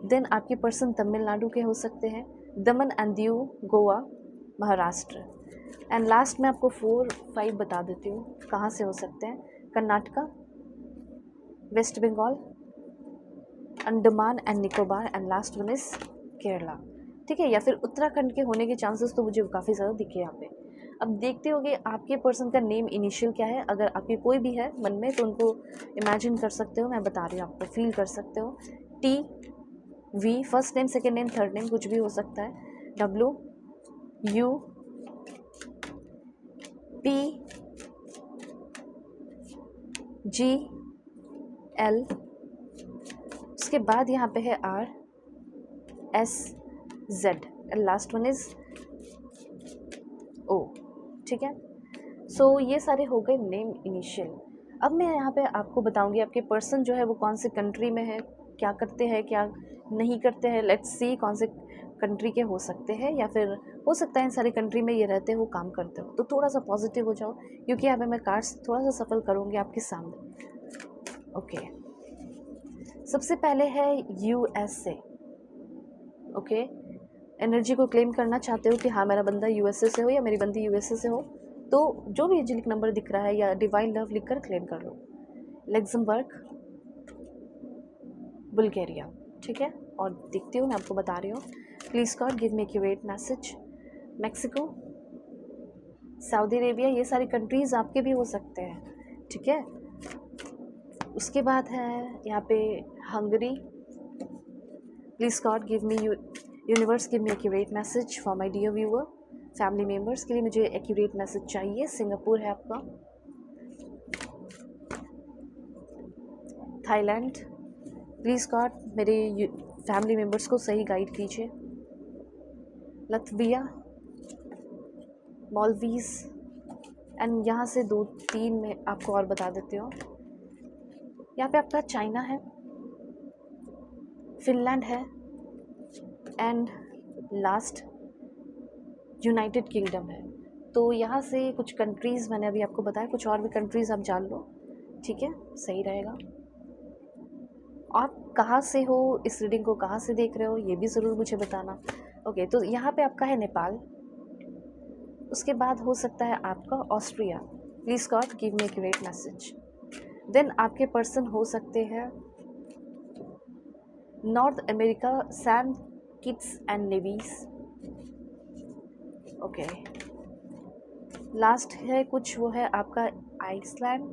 देन आपके पर्सन तमिलनाडु के हो सकते हैं, Daman and Diu, Goa, Maharashtra. And last में आपको 4-5 बता देती हूँ कहाँ से हो सकते हैं। Karnataka, West Bengal, Andaman and Nicobar, and last one is Kerala. ठीक है, या फिर उत्तराखंड के होने के चांसेस तो मुझे काफ़ी ज़्यादा दिखे यहाँ पे। अब देखते होगे आपके पर्सन का नेम इनिशियल क्या है। अगर आपके कोई भी है मन में तो उनको इमेजिन कर सकते हो, मैं बता रही हूँ आपको, फील कर सकते हो। T, V, first name, second name, third name, कुछ भी हो सकता है। W, U, P, G, L, उसके बाद यहाँ पे है R, S, Z, and last one is O. ठीक है, सो ये सारे हो गए नेम इनिशियल। अब मैं यहाँ पे आपको बताऊंगी आपके पर्सन जो है वो कौन से कंट्री में है, क्या करते हैं, क्या नहीं करते हैं। लेट्स सी कौन से कंट्री के हो सकते हैं, या फिर हो सकता है इन सारी कंट्री में ये रहते हो, काम करते हो। तो थोड़ा सा पॉजिटिव हो जाओ, क्योंकि यहाँ पे मैं कार्ड्स थोड़ा सा सफल करूँगी आपके सामने। ओके, सबसे पहले है USA। ओके, एनर्जी को क्लेम करना चाहते हो कि हाँ मेरा बंदा USA से हो या मेरी बंदी USA से हो, तो जो भी एंजेलिक नंबर दिख रहा है या डिवाइन लव लिखकर क्लेम कर लो। Luxembourg, Bulgaria. ठीक है, और देखती हूँ, मैं आपको बता रही हूँ। Please God give me accurate message. Mexico, Saudi Arabia, ये सारी कंट्रीज़ आपके भी हो सकते हैं। ठीक है, उसके बाद है यहाँ पे Hungary. Please God give me universe give me accurate message for my dear viewer. Family members के लिए मुझे एक्यूरेट मैसेज चाहिए। सिंगापुर है आपका। थाईलैंड, प्लीज़ गॉड मेरे फैमिली मेम्बर्स को सही गाइड कीजिए। लत्विया, मॉलवीज़, एंड यहाँ से 2-3 में आपको और बता देती हूँ। यहाँ पे आपका चाइना है, फिनलैंड है, एंड लास्ट यूनाइटेड किंगडम है। तो यहाँ से कुछ कंट्रीज़ मैंने अभी आपको बताया, कुछ और भी कंट्रीज़ आप जान लो। ठीक है, सही रहेगा। आप कहाँ से हो, इस रीडिंग को कहाँ से देख रहे हो, ये भी ज़रूर मुझे बताना। ओके, तो यहाँ पे आपका है नेपाल। उसके बाद हो सकता है आपका Austria. Please God give me accurate message. Then आपके पर्सन हो सकते हैं North America, Saint Kitts and Nevis. Okay, last है कुछ वो है आपका Iceland,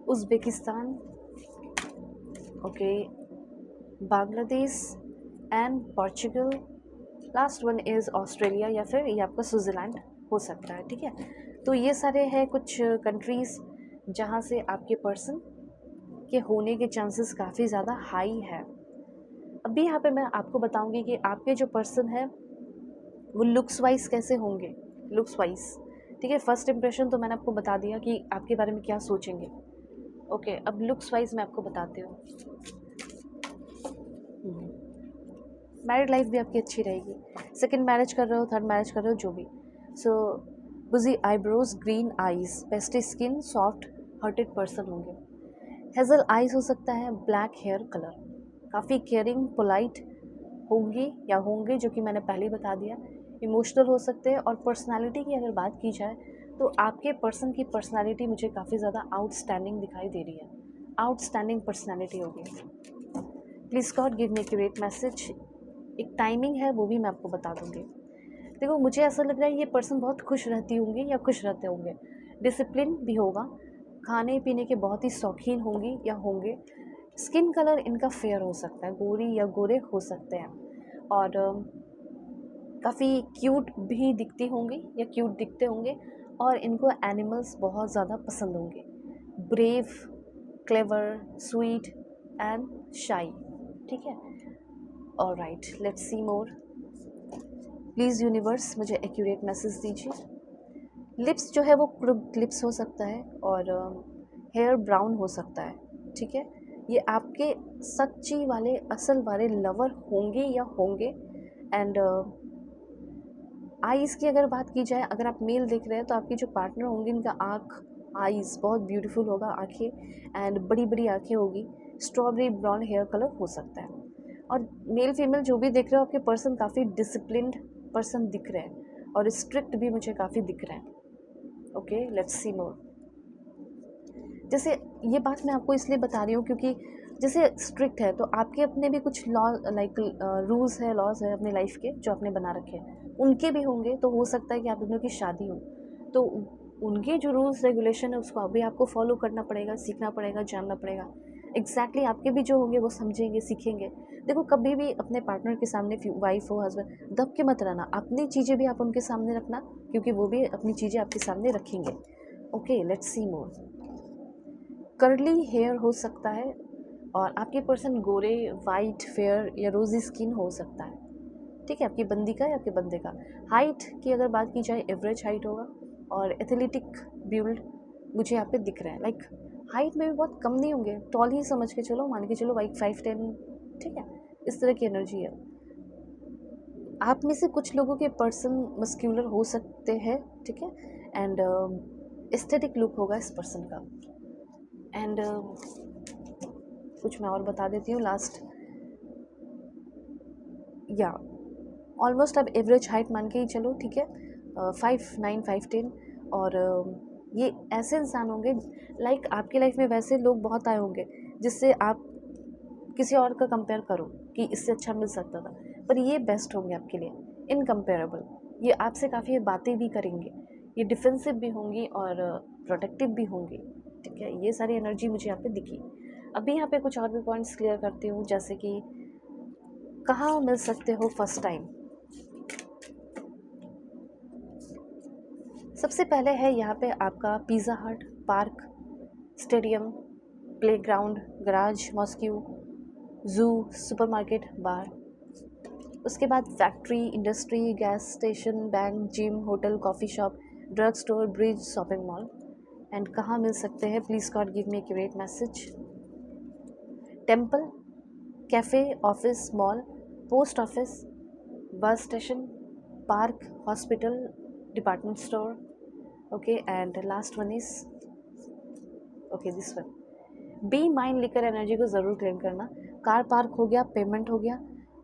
Uzbekistan, okay, Bangladesh and Portugal. Last one is Australia, या फिर ये आपका स्विट्ज़रलैंड हो सकता है। ठीक है, तो ये सारे हैं कुछ कंट्रीज़ जहाँ से आपके पर्सन के होने के चांसेस काफ़ी ज़्यादा हाई है। अभी यहाँ पे मैं आपको बताऊंगी कि आपके जो पर्सन है वो लुक्स वाइज कैसे होंगे। लुक्स वाइज, ठीक है, फर्स्ट इंप्रेशन तो मैंने आपको बता दिया कि आपके बारे में क्या सोचेंगे। ओके, अब लुक्स वाइज मैं आपको बताती हूँ। मैरिड लाइफ भी आपकी अच्छी रहेगी। सेकंड मैरिज कर रहे हो, थर्ड मैरिज कर रहे हो, जो भी। So bushy eyebrows, green eyes, pasty skin, soft hearted person होंगे। हेजल आईज हो सकता है, ब्लैक हेयर कलर, काफ़ी केयरिंग, पोलाइट होंगी या होंगे, जो कि मैंने पहले ही बता दिया। इमोशनल हो सकते हैं। और पर्सनालिटी की अगर बात की जाए तो आपके पर्सन की पर्सनालिटी मुझे काफ़ी ज़्यादा आउटस्टैंडिंग दिखाई दे रही है। आउटस्टैंडिंग पर्सनालिटी होगी। Please God give me accurate message. एक टाइमिंग है, वो भी मैं आपको बता दूँगी। देखो, मुझे ऐसा लग रहा है ये पर्सन बहुत खुश रहती होंगी या खुश रहते होंगे। डिसिप्लिन भी होगा, खाने पीने के बहुत ही शौकीन होंगी या होंगे। स्किन कलर इनका फेयर हो सकता है, गोरी या गोरे हो सकते हैं। और काफ़ी क्यूट भी दिखती होंगी या क्यूट दिखते होंगे। और इनको एनिमल्स बहुत ज़्यादा पसंद होंगे। ब्रेव, क्लेवर, स्वीट एंड शाई। ठीक है, alright, let's see more. Please universe मुझे एक्यूरेट मैसेज दीजिए। लिप्स जो है वो क्रुप्ड लिप्स हो सकता है, और हेयर ब्राउन हो सकता है। ठीक है, ये आपके सच्ची वाले असल वाले लवर होंगे या होंगे। एंड आईज़ की अगर बात की जाए, अगर आप मेल देख रहे हैं तो आपके जो पार्टनर होंगे इनका आईज़ बहुत ब्यूटीफुल होगा, आँखें एंड बड़ी बड़ी आँखें होगी, स्ट्रॉबेरी ब्राउन हेयर कलर हो सकता है। और मेल फीमेल जो भी दिख रहे हो, आपके पर्सन काफ़ी डिसिप्लिन्ड पर्सन दिख रहे हैं और स्ट्रिक्ट भी मुझे काफ़ी दिख रहे हैं। ओके, लेट्स सी मोर। जैसे ये बात मैं आपको इसलिए बता रही हूँ क्योंकि जैसे स्ट्रिक्ट है तो आपके अपने भी कुछ लॉ लाइक रूल्स है, लॉज है अपने लाइफ के जो आपने बना रखे हैं, उनके भी होंगे। तो हो सकता है कि आप दोनों की शादी हो तो उनके जो रूल्स रेगुलेशन है उसको अभी आपको फॉलो करना पड़ेगा, सीखना पड़ेगा, जानना पड़ेगा। एग्जैक्टली आपके भी जो होंगे वो समझेंगे, सीखेंगे। देखो, कभी भी अपने पार्टनर के सामने, वाइफ हो हस्बैंड, दब के मत रहना, अपनी चीज़ें भी आप उनके सामने रखना क्योंकि वो भी अपनी चीज़ें आपके सामने रखेंगे। Okay, let's see more. Curly hair हो सकता है और आपके पर्सन गोरे, वाइट, फेयर या रोजी स्किन हो सकता है। ठीक है, आपकी बंदी का या आपके बंदे का। हाइट की अगर बात की जाए, एवरेज हाइट होगा और एथलेटिक बिल्ड मुझे यहाँ पे दिख रहा है। लाइक हाइट में भी बहुत कम नहीं होंगे, टॉल ही समझ के चलो, मान के चलो लाइक 5'10", ठीक है, इस तरह की एनर्जी है। आप में से कुछ लोगों के पर्सन मस्क्यूलर हो सकते हैं, ठीक है, एंड एस्थेटिक लुक होगा इस पर्सन का। एंड कुछ मैं और बता देती हूँ लास्ट। या ऑलमोस्ट आप एवरेज हाइट मान के ही चलो, ठीक है, 5'9", 5'10", और ये ऐसे इंसान होंगे लाइक आपकी लाइफ में वैसे लोग बहुत आए होंगे जिससे आप किसी और का कंपेयर करो कि इससे अच्छा मिल सकता था, पर ये बेस्ट होंगे आपके लिए, इनकम्पेरेबल। ये आपसे काफ़ी बातें भी करेंगे, ये डिफेंसिव भी होंगी और प्रोटेक्टिव भी होंगी, ठीक है। ये सारी एनर्जी मुझे यहाँ पे दिखी। अभी यहाँ पे कुछ और भी पॉइंट्स क्लियर करती हूँ, जैसे कि कहाँ मिल सकते हो फर्स्ट टाइम। सबसे पहले है यहाँ पे आपका pizza hut, park, stadium, playground, garage, mosque, zoo, supermarket, bar. उसके बाद factory, industry, gas station, bank, gym, hotel, coffee shop, drug store, bridge, shopping mall. And कहाँ मिल सकते हैं, please God give me a accurate message. Temple, cafe, office, mall, post office, bus station, park, hospital, department store. Okay, and last one is okay this one, be mind liquor energy को ज़रूर claim करना। Car park हो गया, payment हो गया,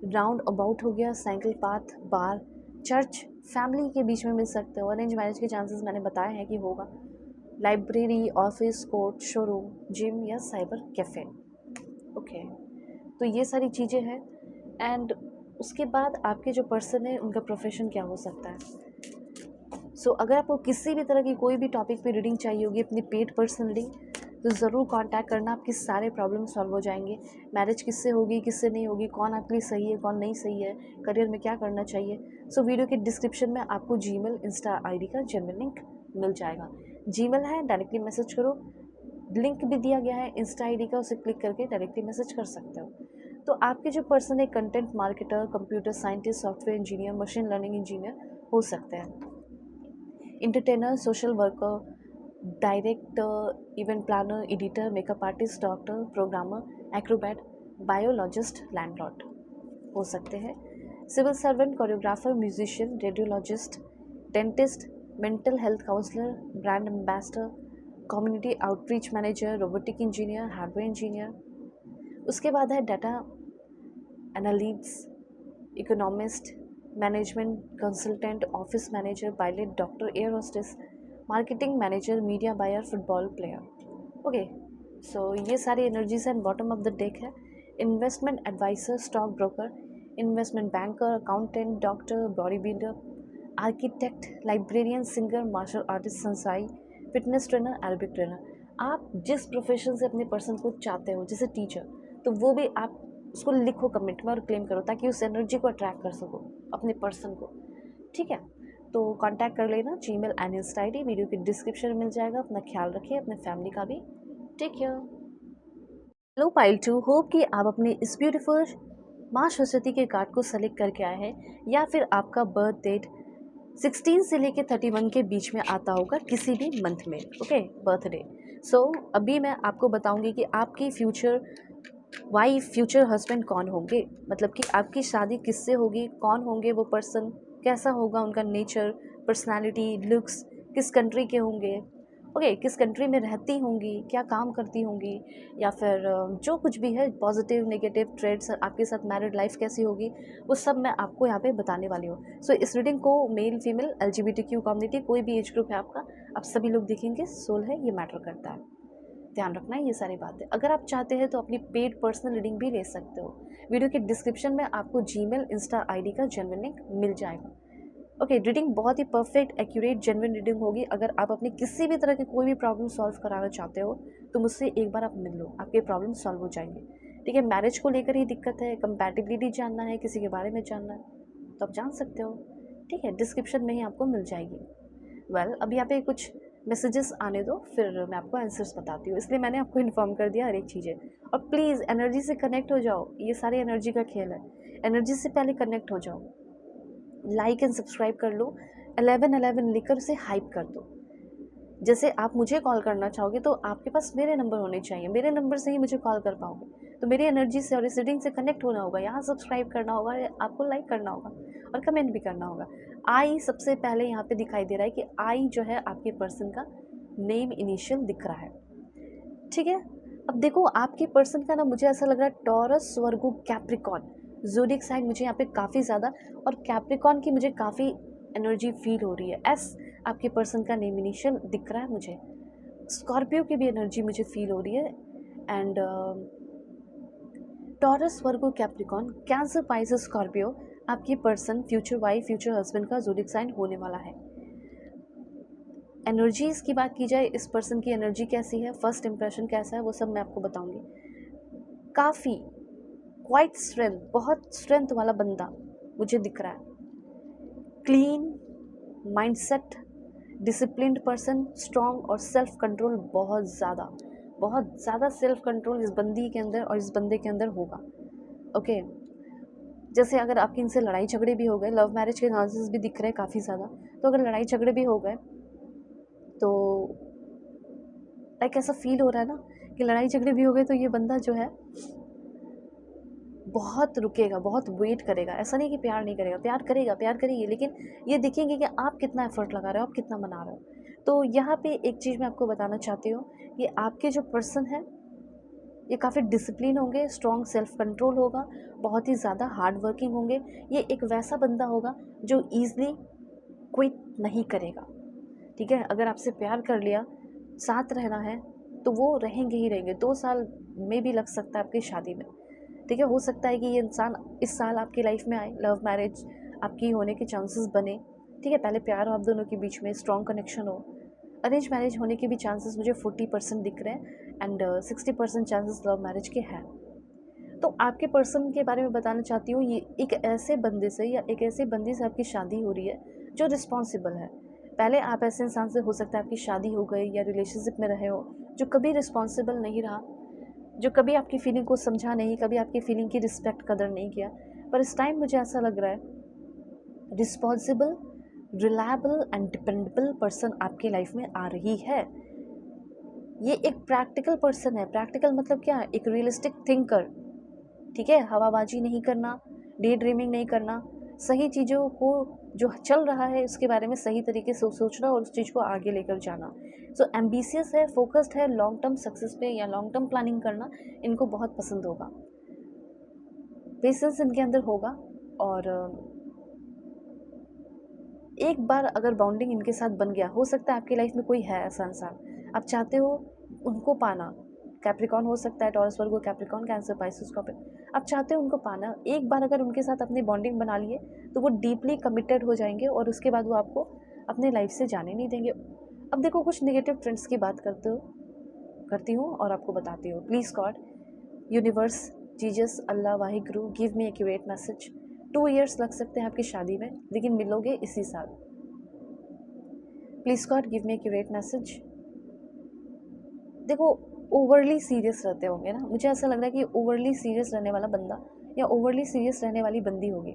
round about हो गया, cycle path, बार, church, family के बीच में मिल सकते हो। अरेंज मैरिज के चांसेस मैंने बताए हैं कि होगा। Library, office, court, showroom, gym या साइबर कैफ़े। ओके, तो ये सारी चीज़ें हैं। एंड उसके बाद आपके जो पर्सन है उनका प्रोफेशन क्या हो सकता है। सो अगर आपको किसी भी तरह की कोई भी टॉपिक पे रीडिंग चाहिए होगी, अपनी पेड पर्सनल रीडिंग, तो ज़रूर कांटेक्ट करना, आपके सारे प्रॉब्लम सॉल्व हो जाएंगे। मैरिज किससे होगी, किससे नहीं होगी, कौन आपके लिए सही है, कौन नहीं सही है, करियर में क्या करना चाहिए। सो वीडियो के डिस्क्रिप्शन में आपको जीमेल, इंस्टा आईडी का जेन्युइन लिंक मिल जाएगा। जीमेल है, डायरेक्टली मैसेज करो, लिंक भी दिया गया है इंस्टा आईडी का, उसे क्लिक करके डायरेक्टली मैसेज कर सकते हो। तो आपके जो पर्सन है, content marketer, computer scientist, software engineer, machine learning engineer हो सकते हैं। entertainer, social worker, director, event planner, editor, makeup artist, doctor, programmer, acrobat, biologist, landlord हो सकते हैं। Civil servant, choreographer, musician, radiologist, dentist, mental health counsellor, brand ambassador, community outreach manager, robotic engineer, hardware engineer. उसके बाद है data analyst, economist, management consultant, office manager, pilot, doctor, air hostess, marketing manager, media buyer, football player. Okay, so ये सारी energies and bottom of the deck है। Investment adviser, stock broker, investment banker, accountant, doctor, body builder, architect, librarian, singer, martial artist, sensei, fitness trainer, Arabic trainer. आप जिस profession से अपने person को चाहते हो, जैसे टीचर, तो वो भी आप उसको लिखो कमेंट में और क्लेम करो, ताकि उस एनर्जी को अट्रैक्ट कर सको अपने पर्सन को, ठीक है। तो कांटेक्ट कर लेना, Gmail and Insta ID video के डिस्क्रिप्शन में मिल जाएगा। अपना ख्याल रखिए, अपने फैमिली का भी। Take care. Hello pile 2, hope कि आप अपने इस ब्यूटीफुल माँ सरस्वती के कार्ड को सेलेक्ट करके आए हैं, या फिर आपका बर्थ डेट 16 से लेके 31 के बीच में आता होगा किसी भी मंथ में। Okay, birthday. सो अभी मैं आपको बताऊंगी कि आपकी फ्यूचर वाइफ, फ्यूचर हस्बैंड कौन होंगे, मतलब कि आपकी शादी किससे होगी, कौन होंगे वो पर्सन, कैसा होगा उनका नेचर, पर्सनालिटी, लुक्स, किस कंट्री के होंगे, ओके, किस कंट्री में रहती होंगी, क्या काम करती होंगी, या फिर जो कुछ भी है पॉजिटिव नेगेटिव ट्रेड्स, आपके साथ मैरिड लाइफ कैसी होगी, वो सब मैं आपको यहाँ पे बताने वाली हूँ। सो इस रीडिंग को मेल फीमेल LGBTQ कम्युनिटी, कोई भी एज ग्रुप है आपका, आप सभी लोग देखेंगे। सोल है, ये मैटर करता है, ध्यान रखना है ये सारी बातें। अगर आप चाहते हैं तो अपनी पेड पर्सनल रीडिंग भी ले सकते हो। वीडियो के डिस्क्रिप्शन में आपको जीमेल इंस्टा आईडी का जेन्युइन लिंक मिल जाएगा। ओके, रीडिंग बहुत ही परफेक्ट, एक्यूरेट, जेन्युइन रीडिंग होगी। अगर आप अपनी किसी भी तरह की कोई भी प्रॉब्लम सॉल्व कराना चाहते हो तो मुझसे एक बार आप मिल लो, आपके प्रॉब्लम सॉल्व हो जाएंगे। ठीक है, मैरिज को लेकर ही दिक्कत है, कंपैटिबिलिटी जानना है, किसी के बारे में जानना है तो आप जान सकते हो। ठीक है, डिस्क्रिप्शन में ही आपको मिल जाएगी। अब यहाँ पे कुछ मैसेजेस आने दो, फिर मैं आपको आंसर्स बताती हूँ, इसलिए मैंने आपको इन्फॉर्म कर दिया हर एक चीज़ें। और प्लीज़ एनर्जी से कनेक्ट हो जाओ, ये सारी एनर्जी का खेल है, एनर्जी से पहले कनेक्ट हो जाओ। लाइक एंड सब्सक्राइब कर लो, 1111 लिखकर उसे हाइप कर दो। जैसे आप मुझे कॉल करना चाहोगे तो आपके पास मेरे नंबर होने चाहिए, मेरे नंबर से ही मुझे कॉल कर पाओगे। तो मेरी एनर्जी से और इस रीडिंग से कनेक्ट होना होगा, यहाँ सब्सक्राइब करना होगा, आपको लाइक करना होगा और कमेंट भी करना होगा। आई सबसे पहले यहाँ पे दिखाई दे रहा है कि आई जो है आपके पर्सन का नेम इनिशियल दिख रहा है। ठीक है, अब देखो आपके पर्सन का ना, मुझे ऐसा लग रहा है taurus, Virgo, Capricorn, zodiac sign मुझे यहाँ पे काफ़ी ज़्यादा, और कैप्रिकॉन की मुझे काफ़ी एनर्जी फील हो रही है। एस आपके पर्सन का नेम इनिशियल दिख रहा है मुझे। स्कॉर्पियो की भी एनर्जी मुझे फील हो रही है। And Taurus, Virgo, Capricorn, Cancer, Pisces, Scorpio, आपकी person future wife, future husband का ज़ोडिएक साइन होने वाला है। एनर्जीज़ की बात की जाए, इस पर्सन की एनर्जी कैसी है, फर्स्ट इंप्रेशन कैसा है, वो सब मैं आपको बताऊंगी। काफ़ी क्वाइट स्ट्रेंथ, बहुत स्ट्रेंथ वाला बंदा मुझे दिख रहा है। Clean mindset, disciplined person, strong और सेल्फ कंट्रोल, बहुत ज़्यादा सेल्फ कंट्रोल इस बंदी के अंदर और इस बंदे के अंदर होगा। ओके, जैसे अगर आपकी इनसे लड़ाई झगड़े भी हो गए, लव मैरिज के चांसेस भी दिख रहे हैं काफ़ी ज़्यादा, तो अगर लड़ाई झगड़े भी हो गए तो लाइक ऐसा फील हो रहा है ना कि लड़ाई झगड़े भी हो गए तो ये बंदा जो है बहुत रुकेगा, बहुत वेट करेगा। ऐसा नहीं कि प्यार नहीं करेगा, प्यार करेगा, प्यार करेगी, लेकिन ये देखेंगे कि आप कितना एफर्ट लगा रहे हो, आप कितना मना रहे हो। तो यहाँ पे एक चीज़ मैं आपको बताना चाहती हूँ कि आपके जो पर्सन है ये काफ़ी डिसिप्लिन होंगे, स्ट्रॉन्ग सेल्फ कंट्रोल होगा, बहुत ही ज़्यादा हार्ड वर्किंग होंगे। ये एक वैसा बंदा होगा जो ईज़िली क्विट नहीं करेगा। ठीक है, अगर आपसे प्यार कर लिया, साथ रहना है तो वो रहेंगे ही रहेंगे। 2 साल में भी लग सकता है आपकी शादी में। ठीक है, हो सकता है कि ये इंसान इस साल आपकी लाइफ में आए, लव मैरिज आपकी होने के चांसेस बने। ठीक है, पहले प्यार हो आप दोनों के बीच में, स्ट्रॉन्ग कनेक्शन हो। अरेंज मैरिज होने के भी चांसेस मुझे 40% दिख रहे हैं एंड 60% चांसेस लव मैरिज के हैं। तो आपके पर्सन के बारे में बताना चाहती हूँ, ये एक ऐसे बंदे से या एक ऐसे बंदी से आपकी शादी हो रही है जो रिस्पॉन्सिबल है। पहले आप ऐसे इंसान से हो सकता है आपकी शादी हो गई या रिलेशनशिप में रहे हो जो कभी रिस्पॉन्सिबल नहीं रहा, जो कभी आपकी फीलिंग को समझा नहीं, कभी आपकी फीलिंग की रिस्पेक्ट कदर नहीं किया। पर इस टाइम मुझे ऐसा लग रहा है responsible, reliable and dependable person आपकी लाइफ में आ रही है। ये एक प्रैक्टिकल पर्सन है। प्रैक्टिकल मतलब क्या, एक रियलिस्टिक थिंकर। ठीक है, हवाबाजी नहीं करना, डे ड्रीमिंग नहीं करना, सही चीज़ों को जो चल रहा है उसके बारे में सही तरीके से सोचना और उस चीज़ को आगे लेकर जाना। सो एम्बिशियस है, फोकस्ड है, लॉन्ग टर्म सक्सेस पे या लॉन्ग टर्म प्लानिंग करना इनको बहुत पसंद होगा। पेशेंस इनके अंदर होगा और एक बार अगर बॉन्डिंग इनके साथ बन गया, हो सकता है आपकी लाइफ में कोई है ऐसा इंसान, आप चाहते हो उनको पाना। कैप्रिकॉन हो सकता है, taurus, Virgo, Capricorn, Cancer, Pisces, Scorpio, आप चाहते हो उनको पाना। एक बार अगर उनके साथ अपनी बॉन्डिंग बना लिए तो वो डीपली कमिटेड हो जाएंगे और उसके बाद वो आपको अपने लाइफ से जाने नहीं देंगे। अब देखो, कुछ नेगेटिव ट्रेंड्स की बात करती हूँ और आपको बताती हूँ। Please God, universe, Jesus, Allah, Waheguru, give me accurate message. 2 years लग सकते हैं आपकी शादी में, लेकिन मिलोगे इसी साल। Please God, give me accurate message. देखो, ओवरली सीरियस रहते होंगे ना, मुझे ऐसा लग रहा है कि ओवरली सीरियस रहने वाला बंदा या ओवरली सीरियस रहने वाली बंदी होगी।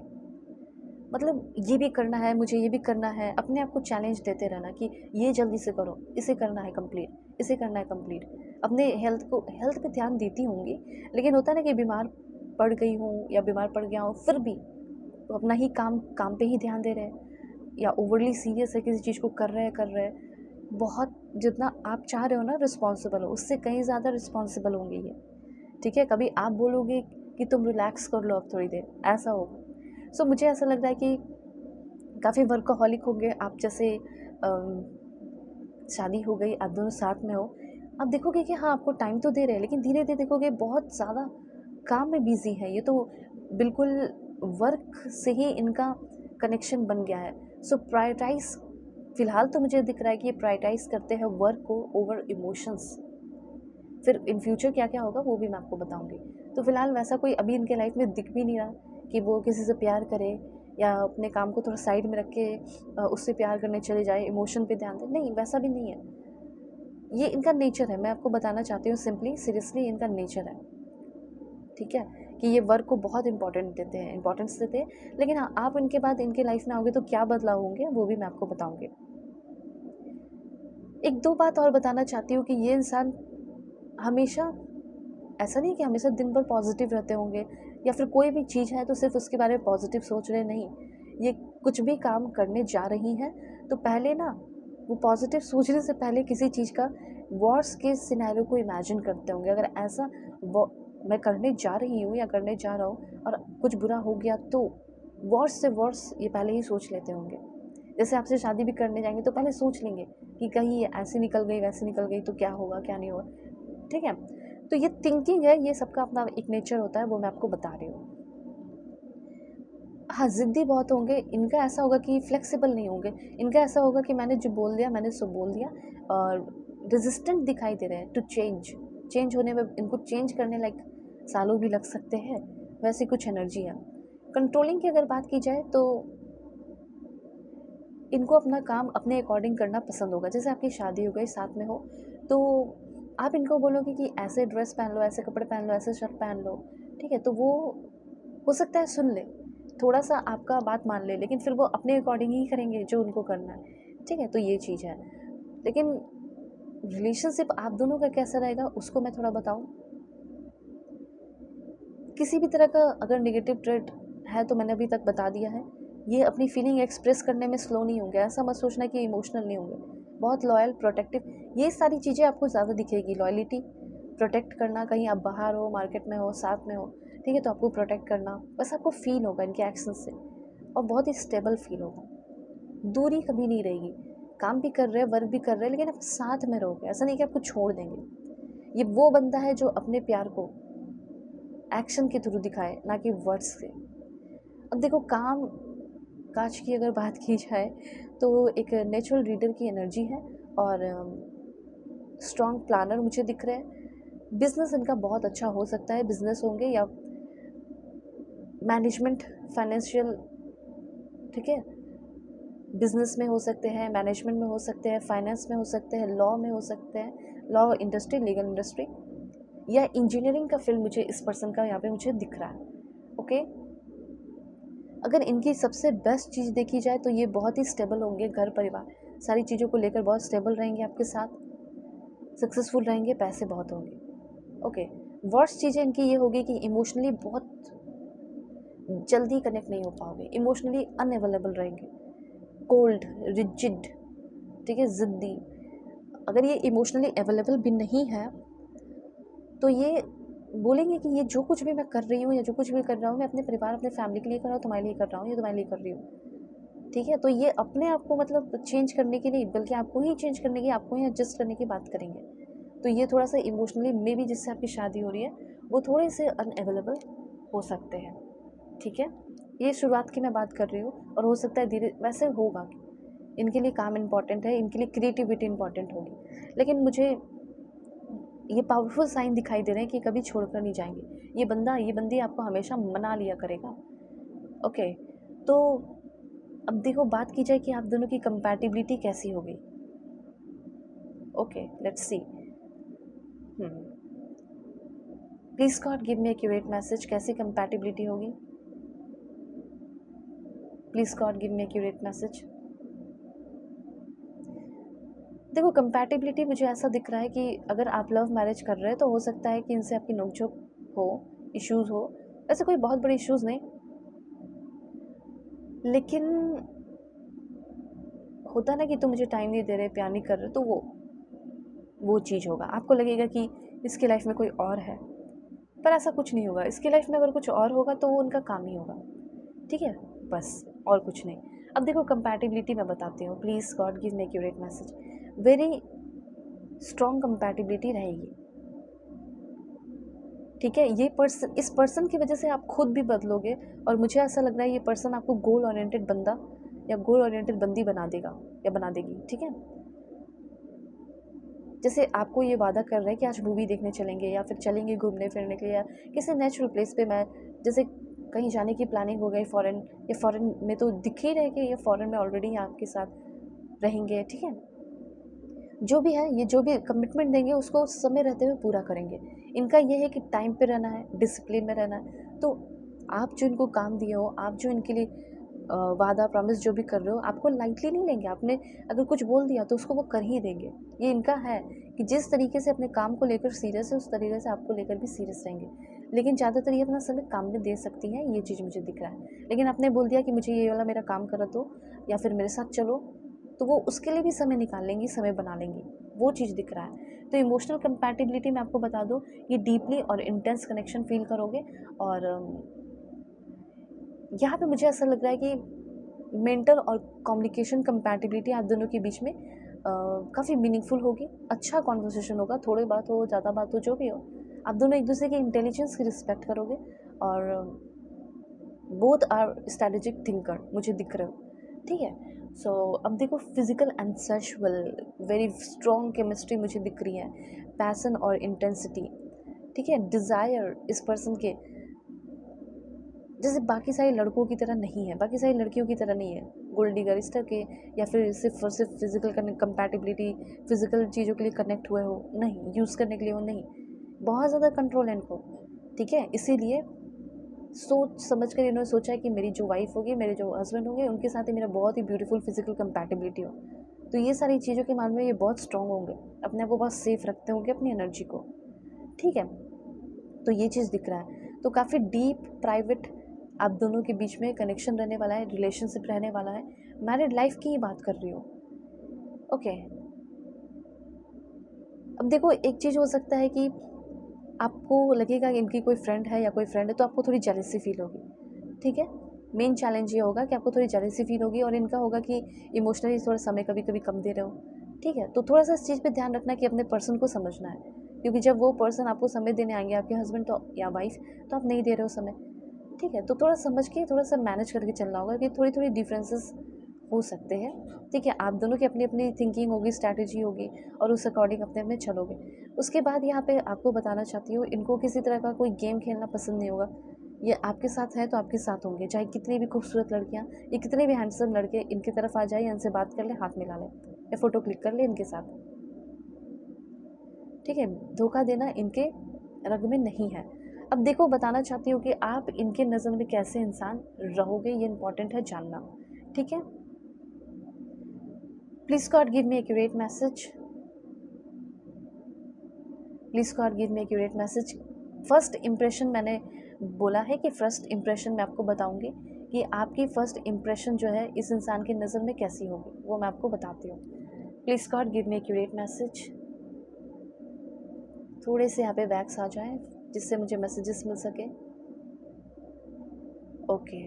मतलब ये भी करना है, मुझे ये भी करना है, अपने आप को चैलेंज देते रहना कि ये जल्दी से करो, इसे करना है कंप्लीट, इसे करना है कंप्लीट। अपने हेल्थ पे ध्यान देती होंगी, लेकिन होता है ना कि बीमार पड़ गई हूँ या बीमार पड़ गया हूँ, फिर भी तो अपना ही काम काम पे ही ध्यान दे रहे हैं, या ओवरली सीरियस है किसी चीज़ को कर रहे हैं। बहुत जितना आप चाह रहे हो ना रिस्पॉन्सिबल हो, उससे कहीं ज़्यादा रिस्पॉन्सिबल होंगे ये। ठीक है, कभी आप बोलोगे कि तुम रिलैक्स कर लो अब थोड़ी देर, ऐसा होगा। सो मुझे ऐसा लग रहा है कि काफ़ी वर्कaholic हो गए आप जैसे। शादी हो गई, आप दोनों साथ में हो, आप देखोगे कि हाँ आपको टाइम तो दे रहे हैं, लेकिन धीरे धीरे देखोगे बहुत ज़्यादा काम में बिजी है ये तो। बिल्कुल वर्क से ही इनका कनेक्शन बन गया है। सो प्रायोरिटाइज, फिलहाल तो मुझे दिख रहा है कि ये प्रायोरिटाइज करते हैं वर्क को ओवर इमोशंस। फिर इन फ्यूचर क्या क्या होगा वो भी मैं आपको बताऊंगी। तो फिलहाल वैसा कोई अभी इनके लाइफ में दिख भी नहीं रहा कि वो किसी से प्यार करे या अपने काम को थोड़ा साइड में रख के उससे प्यार करने चले जाए, इमोशन पे ध्यान दे, नहीं वैसा भी नहीं है। ये इनका नेचर है, मैं आपको बताना चाहती हूँ सिंपली सीरियसली इनका नेचर है। ठीक है, कि ये वर्क को बहुत इंपॉर्टेंट देते हैं, इंपॉर्टेंस देते हैं। लेकिन हाँ, आप इनके बाद इनके लाइफ में आओगे तो क्या बदलाव होंगे वो भी मैं आपको बताऊंगी। एक दो बात और बताना चाहती हूँ कि ये इंसान हमेशा, ऐसा नहीं कि हमेशा दिन भर पॉजिटिव रहते होंगे या फिर कोई भी चीज़ है तो सिर्फ उसके बारे में पॉजिटिव सोच रहे, नहीं। ये कुछ भी काम करने जा रही हैं तो पहले ना वो पॉजिटिव सोचने से पहले किसी चीज़ का वर्स्ट केस सिनेरियो को इमेजिन करते होंगे। अगर ऐसा मैं करने जा रही हूँ या करने जा रहा हूँ और कुछ बुरा हो गया तो वर्स्ट से वर्स्ट ये पहले ही सोच लेते होंगे। जैसे आपसे शादी भी करने जाएंगे तो पहले सोच लेंगे कि कहीं ये ऐसी निकल गई वैसी निकल गई तो क्या होगा क्या नहीं होगा। ठीक है, तो ये थिंकिंग है, ये सबका अपना एक नेचर होता है, वो मैं आपको बता रही हूँ। हाँ, ज़िद्दी बहुत होंगे, इनका ऐसा होगा कि फ्लेक्सिबल नहीं होंगे। इनका ऐसा होगा कि मैंने जो बोल दिया मैंने सो बोल दिया, और रेजिस्टेंट दिखाई दे रहे हैं टू चेंज। चेंज होने में इनको चेंज करने लाइक सालों भी लग सकते हैं, वैसी कुछ एनर्जी है। कंट्रोलिंग की अगर बात की जाए तो इनको अपना काम अपने अकॉर्डिंग करना पसंद होगा। जैसे आपकी शादी हो गई, साथ में हो, तो आप इनको बोलोगे कि ऐसे ड्रेस पहन लो, ऐसे कपड़े पहन लो, ऐसे शर्ट पहन लो, ठीक है, तो वो हो सकता है सुन ले, थोड़ा सा आपका बात मान ले, लेकिन फिर वो अपने अकॉर्डिंग ही करेंगे जो उनको करना है। ठीक है, तो ये चीज़ है। लेकिन रिलेशनशिप आप दोनों का कैसा रहेगा उसको मैं थोड़ा बताऊँ। किसी भी तरह का अगर नेगेटिव ट्रेड है तो मैंने अभी तक बता दिया है। ये अपनी फीलिंग एक्सप्रेस करने में स्लो नहीं होंगे, ऐसा मत सोचना कि इमोशनल नहीं होंगे। बहुत लॉयल, प्रोटेक्टिव, ये सारी चीज़ें आपको ज़्यादा दिखेगी। लॉयलिटी, प्रोटेक्ट करना, कहीं आप बाहर हो, मार्केट में हो, साथ में हो, ठीक है, तो आपको प्रोटेक्ट करना, बस आपको फील होगा इनके एक्शन से, और बहुत ही स्टेबल फील होगा। दूरी कभी नहीं रहेगी। काम भी कर रहे हैं, वर्क भी कर रहे हैं, लेकिन आप साथ में रहोगे, ऐसा नहीं कि आपको छोड़ देंगे। ये वो बंदा है जो अपने प्यार को एक्शन के थ्रू दिखाए, ना कि वर्ड्स से। अब देखो, काम काज की अगर बात की जाए तो एक नेचुरल रीडर की एनर्जी है, और स्ट्रॉन्ग प्लानर मुझे दिख रहे हैं। बिजनेस इनका बहुत अच्छा हो सकता है, बिजनेस होंगे या मैनेजमेंट, फाइनेंशियल, ठीक है, बिजनेस में हो सकते हैं, मैनेजमेंट में हो सकते हैं, फाइनेंस में हो सकते हैं, लॉ में हो सकते हैं, लॉ इंडस्ट्री, लीगल इंडस्ट्री, या इंजीनियरिंग का फील्ड मुझे इस पर्सन का यहाँ पे मुझे दिख रहा है। ओके, अगर इनकी सबसे बेस्ट चीज़ देखी जाए तो ये बहुत ही स्टेबल होंगे, घर परिवार सारी चीज़ों को लेकर बहुत स्टेबल रहेंगे आपके साथ, सक्सेसफुल रहेंगे, पैसे बहुत होंगे। ओके, वर्स्ट चीज़ें इनकी ये होगी कि इमोशनली बहुत जल्दी कनेक्ट नहीं हो पाओगे, इमोशनली अनअवेलेबल रहेंगे, कोल्ड, रिजिड, ठीक है, ज़िद्दी। अगर ये इमोशनली अवेलेबल भी नहीं है तो ये बोलेंगे कि ये जो कुछ भी मैं कर रही हूँ या जो कुछ भी कर रहा हूँ, मैं अपने परिवार, अपने फैमिली के लिए कर रहा हूँ, तुम्हारे लिए कर रहा हूँ, ये तुम्हारे लिए कर रही हूँ। ठीक है, तो ये अपने आप को मतलब चेंज करने की नहीं, बल्कि आपको ही चेंज करने की, आपको ही एडजस्ट करने की बात करेंगे। तो ये थोड़ा सा इमोशनली मे बी जिससे आपकी शादी हो रही है वो थोड़े से अनअवेलेबल हो सकते हैं। ठीक है, ये शुरुआत की मैं बात कर रही हूँ, और हो सकता है धीरे वैसे होगा। इनके लिए काम इम्पॉर्टेंट है, इनके लिए क्रिएटिविटी इम्पॉर्टेंट होगी, लेकिन मुझे ये पावरफुल साइन दिखाई दे रहे हैं कि कभी छोड़कर नहीं जाएंगे। ये बंदा, ये बंदी आपको हमेशा मना लिया करेगा। ओके, तो अब देखो, बात की जाए कि आप दोनों की कंपैटिबिलिटी कैसी होगी। Okay, let's see. Please God give me accurate message, कैसी कंपैटिबिलिटी होगी। Please God give me accurate message. देखो कंपैटिबिलिटी मुझे ऐसा दिख रहा है कि अगर आप लव मैरिज कर रहे हैं तो हो सकता है कि इनसे आपकी नोक-झोंक हो, इश्यूज़ हो। ऐसे कोई बहुत बड़े इश्यूज़ नहीं, लेकिन होता ना कि तुम मुझे टाइम नहीं दे रहे, प्यार नहीं कर रहे, तो वो चीज़ होगा। आपको लगेगा कि इसकी लाइफ में कोई और है, पर ऐसा कुछ नहीं होगा। इसकी लाइफ में अगर कुछ और होगा तो वो उनका काम ही होगा, ठीक है? बस, और कुछ नहीं। अब देखो कंपैटिबिलिटी मैं बताती हूँ, please God give me accurate message. Very strong compatibility रहेगी, ठीक है? इस पर्सन की वजह से आप खुद भी बदलोगे, और मुझे ऐसा लग रहा है ये पर्सन आपको गोल ओरिएंटेड बंदा या गोल ओरिएंटेड बंदी बना देगा या बना देगी, ठीक है? जैसे आपको ये वादा कर रहे हैं कि आज मूवी देखने चलेंगे या फिर चलेंगे घूमने फिरने के लिए, या किसी नेचुरल प्लेस पे, मैं जैसे कहीं जाने की प्लानिंग हो गई फॉरेन, या फॉरेन में तो दिख ही रहे कि ये फॉरेन में ऑलरेडी आपके साथ रहेंगे, ठीक है? जो भी है, ये जो भी कमिटमेंट देंगे उसको समय रहते हुए पूरा करेंगे। इनका ये है कि टाइम पे रहना है, डिसिप्लिन में रहना है। तो आप जो इनको काम दिए हो, आप जो इनके लिए वादा प्रॉमिस जो भी कर रहे हो, आपको लाइटली नहीं लेंगे। आपने अगर कुछ बोल दिया तो उसको वो कर ही देंगे। ये इनका है कि जिस तरीके से अपने काम को लेकर सीरियस है, उस तरीके से आपको लेकर भी सीरियस रहेंगे। लेकिन ज़्यादातर ये अपना समय काम में दे सकती हैं, ये चीज़ मुझे दिख रहा है। लेकिन आपने बोल दिया कि मुझे ये वाला मेरा काम करा दो या फिर मेरे साथ चलो, तो वो उसके लिए भी समय निकाल लेंगी, समय बना लेंगी, वो चीज़ दिख रहा है। तो इमोशनल कंपैटिबिलिटी मैं आपको बता दूँ, ये डीपली और इंटेंस कनेक्शन फ़ील करोगे। और यहाँ पे मुझे ऐसा लग रहा है कि मेंटल और कम्युनिकेशन कंपैटिबिलिटी आप दोनों के बीच में काफ़ी मीनिंगफुल होगी। अच्छा कॉन्वर्सेशन होगा, थोड़ी बात हो, ज़्यादा बात हो, जो भी हो, आप दोनों एक दूसरे के इंटेलिजेंस की रिस्पेक्ट करोगे। और बोथ आर स्ट्रैटेजिक थिंकर मुझे दिख रहे हो, ठीक है? सो अब देखो physical and sexual very strong chemistry मुझे दिख रही है, पैसन और इंटेंसिटी, ठीक है? डिज़ायर इस पर्सन के जैसे बाकी सारे लड़कों की तरह नहीं है, बाकी सारी लड़कियों की तरह नहीं है, गोल्ड डिगर इस तरह के, या फिर सिर्फ और सिर्फ फिजिकल कंपैटिबिलिटी, फिजिकल चीज़ों के लिए कनेक्ट हुए हो, नहीं, यूज़ करने के लिए हो, नहीं। बहुत ज़्यादा कंट्रोल है इनको, ठीक है? इसीलिए सोच समझ कर इन्होंने सोचा है कि मेरी जो वाइफ होगी, मेरे जो हस्बैंड होंगे, उनके साथ ही मेरा बहुत ही ब्यूटीफुल फिजिकल कंपैटिबिलिटी हो। तो ये सारी चीज़ों के मामले में ये बहुत स्ट्रॉन्ग होंगे, अपने आप को बहुत सेफ रखते होंगे, अपनी एनर्जी को, ठीक है? तो ये चीज़ दिख रहा है। तो काफ़ी डीप प्राइवेट आप दोनों के बीच में कनेक्शन रहने वाला है, रिलेशनशिप रहने वाला है। मैरिड लाइफ की ही बात कर रही हूँ, ओके? अब देखो एक चीज़ हो सकता है कि आपको लगेगा कि इनकी कोई फ्रेंड है या कोई फ्रेंड है, तो आपको थोड़ी जेलसी फील होगी, ठीक है? मेन चैलेंज ये होगा कि आपको थोड़ी जेलसी फील होगी, और इनका होगा कि इमोशनली थोड़ा समय कभी कभी कम दे रहे हो, ठीक है? तो थोड़ा सा इस चीज़ पे ध्यान रखना कि अपने पर्सन को समझना है, क्योंकि जब वो पर्सन आपको समय देने आएंगे, आपके हस्बैंड तो या वाइफ, तो आप नहीं दे रहे हो समय, ठीक है? तो थोड़ा समझ के, थोड़ा सा मैनेज करके चलना होगा कि थोड़ी थोड़ी डिफरेंसेस हो सकते हैं, ठीक है? आप दोनों की अपनी अपनी थिंकिंग होगी, स्ट्रैटेजी होगी, और उस अकॉर्डिंग अपने अपने चलोगे। उसके बाद यहाँ पे आपको बताना चाहती हूँ, इनको किसी तरह का कोई गेम खेलना पसंद नहीं होगा। ये आपके साथ है तो आपके साथ होंगे, चाहे कितनी भी खूबसूरत लड़कियाँ या कितने भी हैंडसम लड़के इनकी तरफ आ जाए, इनसे बात कर ले, हाथ मिला ले या फ़ोटो क्लिक कर ले इनके साथ, ठीक है? धोखा देना इनके रग में नहीं है। अब देखो बताना चाहती हूँ कि आप इनके नज़र में कैसे इंसान रहोगे, ये इंपॉर्टेंट है जानना, ठीक है? Please God give me accurate message, please God give me accurate message. First impression मैंने बोला है कि फर्स्ट इम्प्रेशन मैं आपको बताऊंगी कि आपकी फ़र्स्ट इम्प्रेशन जो है इस इंसान की नज़र में कैसी होगी, वो मैं आपको बताती हूँ। Please God give me accurate message. थोड़े से यहाँ पे वैक्स आ जाए जिससे मुझे मैसेजेस मिल सके, ओके?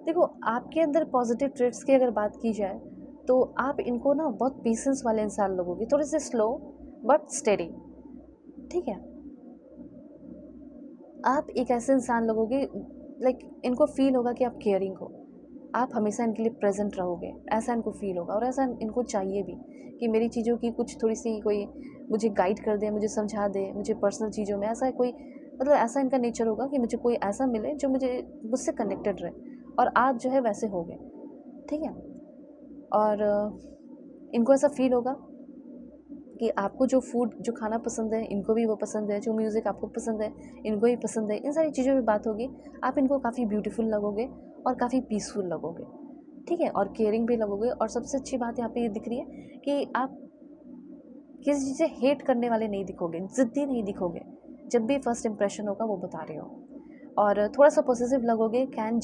देखो आपके अंदर पॉजिटिव ट्रेट्स की अगर बात की जाए तो आप इनको ना बहुत पेशेंस वाले इंसान लगोगे, थोड़े से स्लो बट स्टेडी, ठीक है? आप एक ऐसे इंसान लगोगे, लाइक इनको फील होगा कि आप केयरिंग हो, आप हमेशा इनके लिए प्रेजेंट रहोगे, ऐसा इनको फील होगा। और ऐसा इनको चाहिए भी कि मेरी चीज़ों की कुछ थोड़ी सी कोई मुझे गाइड कर दे, मुझे समझा दे, मुझे पर्सनल चीज़ों में ऐसा कोई, मतलब ऐसा इनका नेचर होगा कि मुझे कोई ऐसा मिले जो मुझसे कनेक्टेड रहे, और आप जो है वैसे हो गए, ठीक है? और इनको ऐसा फील होगा कि आपको जो फूड जो खाना पसंद है इनको भी वो पसंद है, जो म्यूज़िक आपको पसंद है इनको भी पसंद है, इन सारी चीज़ों में बात होगी, आप इनको काफ़ी ब्यूटीफुल लगोगे। और काफ़ी पीसफुल लगोगे, ठीक है, और केयरिंग भी लगोगे। और सबसे अच्छी बात यहाँ पे ये दिख रही है कि आप किसी चीज़ से हेट करने वाले नहीं दिखोगे, ज़िद्दी नहीं दिखोगे। जब भी फर्स्ट इंप्रेशन होगा वो बता रही हो। और थोड़ा सा पॉसेसिव लगोगे, कैन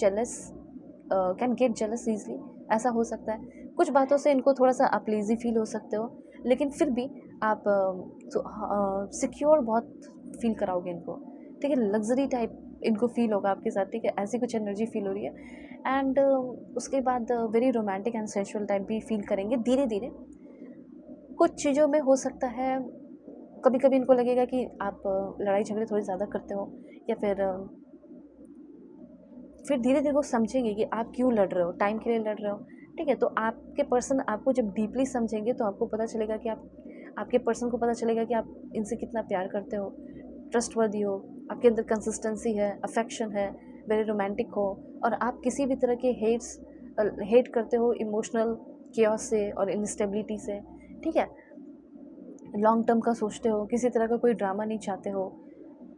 गेट जेलस ईजली, ऐसा हो सकता है। कुछ बातों से इनको थोड़ा सा आप लेज़ी फील हो सकते हो, लेकिन फिर भी आप सिक्योर बहुत फील कराओगे इनको, ठीक है। लग्जरी टाइप इनको फील होगा आपके साथ, ठीक है, ऐसी कुछ एनर्जी फील हो रही है। एंड उसके बाद very romantic and sensual type भी फील करेंगे धीरे धीरे। कुछ चीज़ों में हो सकता है कभी कभी इनको लगेगा कि आप लड़ाई झगड़े थोड़े ज़्यादा करते हो, या फिर धीरे धीरे वो समझेंगे कि आप क्यों लड़ रहे हो, टाइम के लिए लड़ रहे हो, ठीक है। तो आपके पर्सन आपको जब डीपली समझेंगे तो आपको पता चलेगा कि आपके पर्सन को पता चलेगा कि आप इनसे कितना प्यार करते हो, ट्रस्टवर्दी हो, आपके अंदर कंसिस्टेंसी है, अफेक्शन है, वेरी रोमांटिक हो, और आप किसी भी तरह के हेट करते हो इमोशनल केओस से और इंस्टेबिलिटी से, ठीक है। लॉन्ग टर्म का सोचते हो, किसी तरह का कोई ड्रामा नहीं चाहते हो।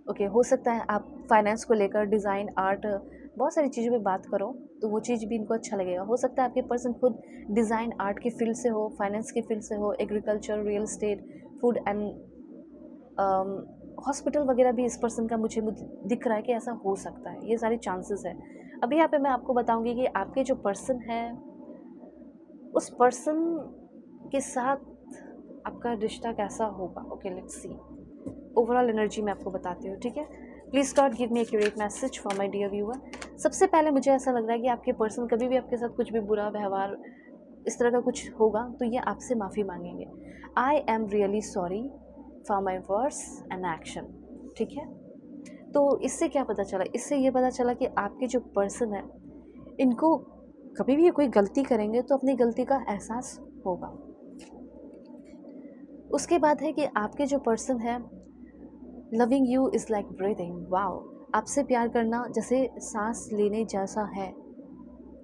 ओके, हो सकता है आप फाइनेंस को लेकर, डिज़ाइन, आर्ट, बहुत सारी चीज़ों पे बात करो तो वो चीज़ भी इनको अच्छा लगेगा। हो सकता है आपके पर्सन खुद डिज़ाइन आर्ट की फील्ड से हो, फाइनेंस की फील्ड से हो, agriculture, real estate, food and hospital वगैरह भी इस पर्सन का मुझे दिख रहा है कि ऐसा हो सकता है, ये सारे चांसेस है। अभी यहाँ पे मैं आपको बताऊंगी कि आपके जो पर्सन है उस पर्सन के साथ आपका रिश्ता कैसा होगा। Okay, let's see. Overall energy मैं आपको बताती हूँ, ठीक है। Please God give me accurate message for my dear viewer. सबसे पहले मुझे ऐसा लग रहा है कि आपके पर्सन कभी भी आपके साथ कुछ भी बुरा व्यवहार इस तरह का कुछ होगा तो ये आपसे माफ़ी मांगेंगे। I am really sorry for my words and action, ठीक है। तो इससे क्या पता चला, इससे ये पता चला कि आपके जो पर्सन है इनको कभी भी कोई गलती करेंगे तो अपनी गलती का एहसास होगा। उसके बाद है कि आपके जो पर्सन है, loving you is like breathing, wow, आपसे प्यार करना जैसे सांस लेने जैसा है।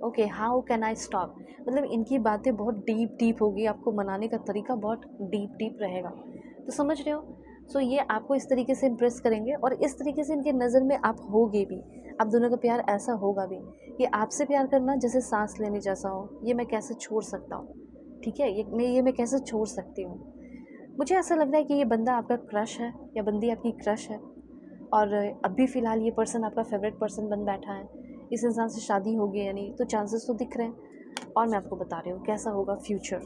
Okay, how can I stop, मतलब इनकी बातें बहुत डीप डीप होगी, आपको मनाने का तरीका बहुत डीप डीप रहेगा, तो समझ रहे हो। सो ये आपको इस तरीके से इम्प्रेस करेंगे और इस तरीके से इनके नज़र में आप होगे भी। आप दोनों का प्यार ऐसा होगा भी कि आपसे प्यार करना जैसे सांस लेने जैसा हो, ये मैं कैसे छोड़ सकता हूँ, ठीक है, ये मैं कैसे छोड़ सकती हूँ। मुझे ऐसा लग रहा है कि ये बंदा आपका क्रश है या बंदी आपकी क्रश है, और अभी फ़िलहाल ये पर्सन आपका फेवरेट पर्सन बन बैठा है। इस इंसान से शादी होगी या नहीं, तो चांसेस तो दिख रहे हैं। और मैं आपको बता रही हूँ कैसा होगा फ्यूचर,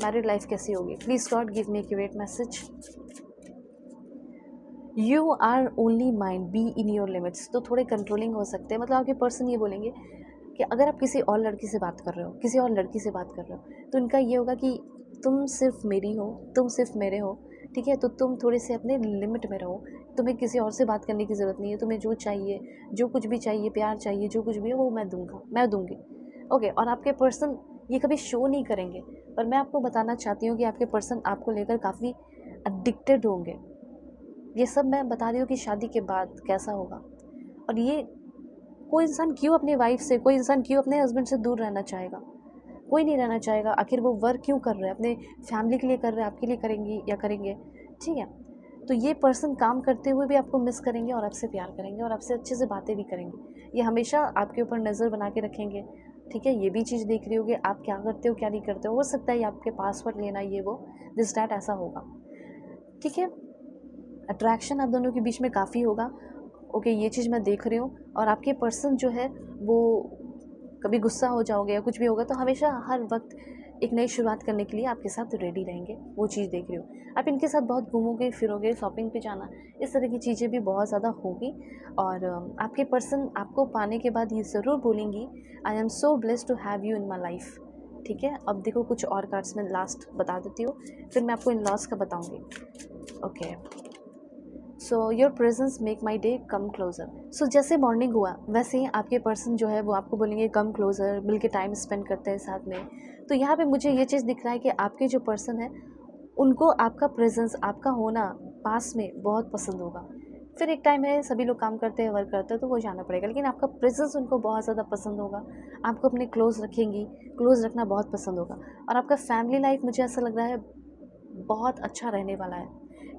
मैरिड लाइफ कैसी होगी। Please God give me accurate message. You are only mind, be in your limits. तो थोड़े कंट्रोलिंग हो सकते हैं, मतलब आपके पर्सन ये बोलेंगे कि अगर आप किसी और लड़की से बात कर रहे हो, किसी और लड़की से बात कर रहे हो, तो इनका ये होगा कि तुम सिर्फ मेरी हो, तुम सिर्फ मेरे हो, ठीक है। तो तुम थोड़े से अपने लिमिट में रहो, तुम्हें किसी और से बात करने की ज़रूरत नहीं है। तुम्हें जो चाहिए, जो कुछ भी चाहिए, प्यार चाहिए, जो कुछ भी है वो मैं दूंगी। ओके, और आपके पर्सन ये कभी शो नहीं करेंगे, पर मैं आपको बताना चाहती हूँ कि आपके पर्सन आपको लेकर काफ़ी एडिक्टेड होंगे। ये सब मैं बता रही हूँ कि शादी के बाद कैसा होगा। और ये कोई इंसान क्यों अपनी वाइफ से, कोई इंसान क्यों अपने हस्बैंड से दूर रहना चाहेगा, कोई नहीं रहना चाहेगा। आखिर वो वर्क क्यों कर रहे हैं, अपने फैमिली के लिए कर रहे हैं, आपके लिए करेंगी या करेंगे, ठीक है। तो ये पर्सन काम करते हुए भी आपको मिस करेंगे और आपसे प्यार करेंगे और आपसे अच्छे से बातें भी करेंगे। ये हमेशा आपके ऊपर नज़र बना के रखेंगे, ठीक है। ये भी चीज़ देख रही होगी आप क्या करते हो क्या नहीं करते हो सकता है ये आपके पासवर्ड लेना, ये वो दिस डैट ऐसा होगा, ठीक है। अट्रैक्शन आप दोनों के बीच में काफ़ी होगा। ओके, ये चीज़ मैं देख रही हूँ। और आपके पर्सन जो है वो कभी गुस्सा हो जाओगे या कुछ भी होगा तो हमेशा हर वक्त एक नई शुरुआत करने के लिए आपके साथ रेडी रहेंगे, वो चीज़ देख रही हूँ। आप इनके साथ बहुत घूमोगे फिरोगे, शॉपिंग पे जाना, इस तरह की चीज़ें भी बहुत ज़्यादा होगी। और आपके पर्सन आपको पाने के बाद ये ज़रूर बोलेंगी, I am so blessed to have you in my life, ठीक है। अब देखो कुछ और कार्ड्स में लास्ट बता देती हूँ, फिर मैं आपको इन लॉस का बताऊँगी। Okay, so your presence make my day come closer. So जैसे मॉर्निंग हुआ वैसे ही आपके पर्सन जो है वो आपको बोलेंगे कम क्लोज़र, मिल के टाइम स्पेंड करते हैं साथ में। तो यहाँ पे मुझे ये चीज़ दिख रहा है कि आपके जो पर्सन है उनको आपका प्रेजेंस, आपका होना पास में बहुत पसंद होगा। फिर एक टाइम है सभी लोग काम करते हैं, वर्क करते हैं, तो वो जाना पड़ेगा, लेकिन आपका प्रेजेंस उनको बहुत ज़्यादा पसंद होगा। आपको अपने क्लोज़ रखेंगी, क्लोज़ रखना बहुत पसंद होगा। और आपका फैमिली लाइफ मुझे ऐसा लग रहा है बहुत अच्छा रहने वाला है,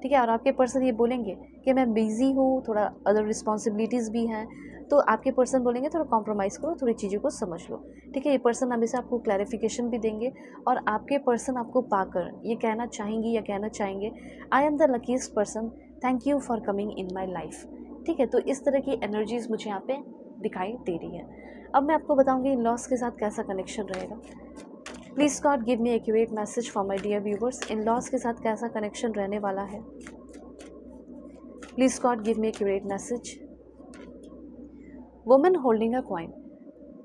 ठीक है। और आपके पर्सन ये बोलेंगे कि मैं बिज़ी हूँ, थोड़ा अदर रिस्पॉन्सिबिलिटीज़ भी हैं, तो आपके पर्सन बोलेंगे थोड़ा कॉम्प्रोमाइज़ करो, थोड़ी चीज़ों को समझ लो, ठीक है। ये पर्सन हमेशा आपको क्लैरिफिकेशन भी देंगे और आपके पर्सन आपको पाकर ये कहना चाहेंगी या कहना चाहेंगे, I am the luckiest person, thank you for coming in my life, ठीक है। तो इस तरह की एनर्जीज़ मुझे यहाँ पे दिखाई दे रही है। अब मैं आपको बताऊँगी इन लॉस के साथ कैसा कनेक्शन रहेगा। Please God give me accurate message for my dear viewers, in-laws के साथ कैसा कनेक्शन रहने वाला है। Please God give me accurate message. Woman holding a coin,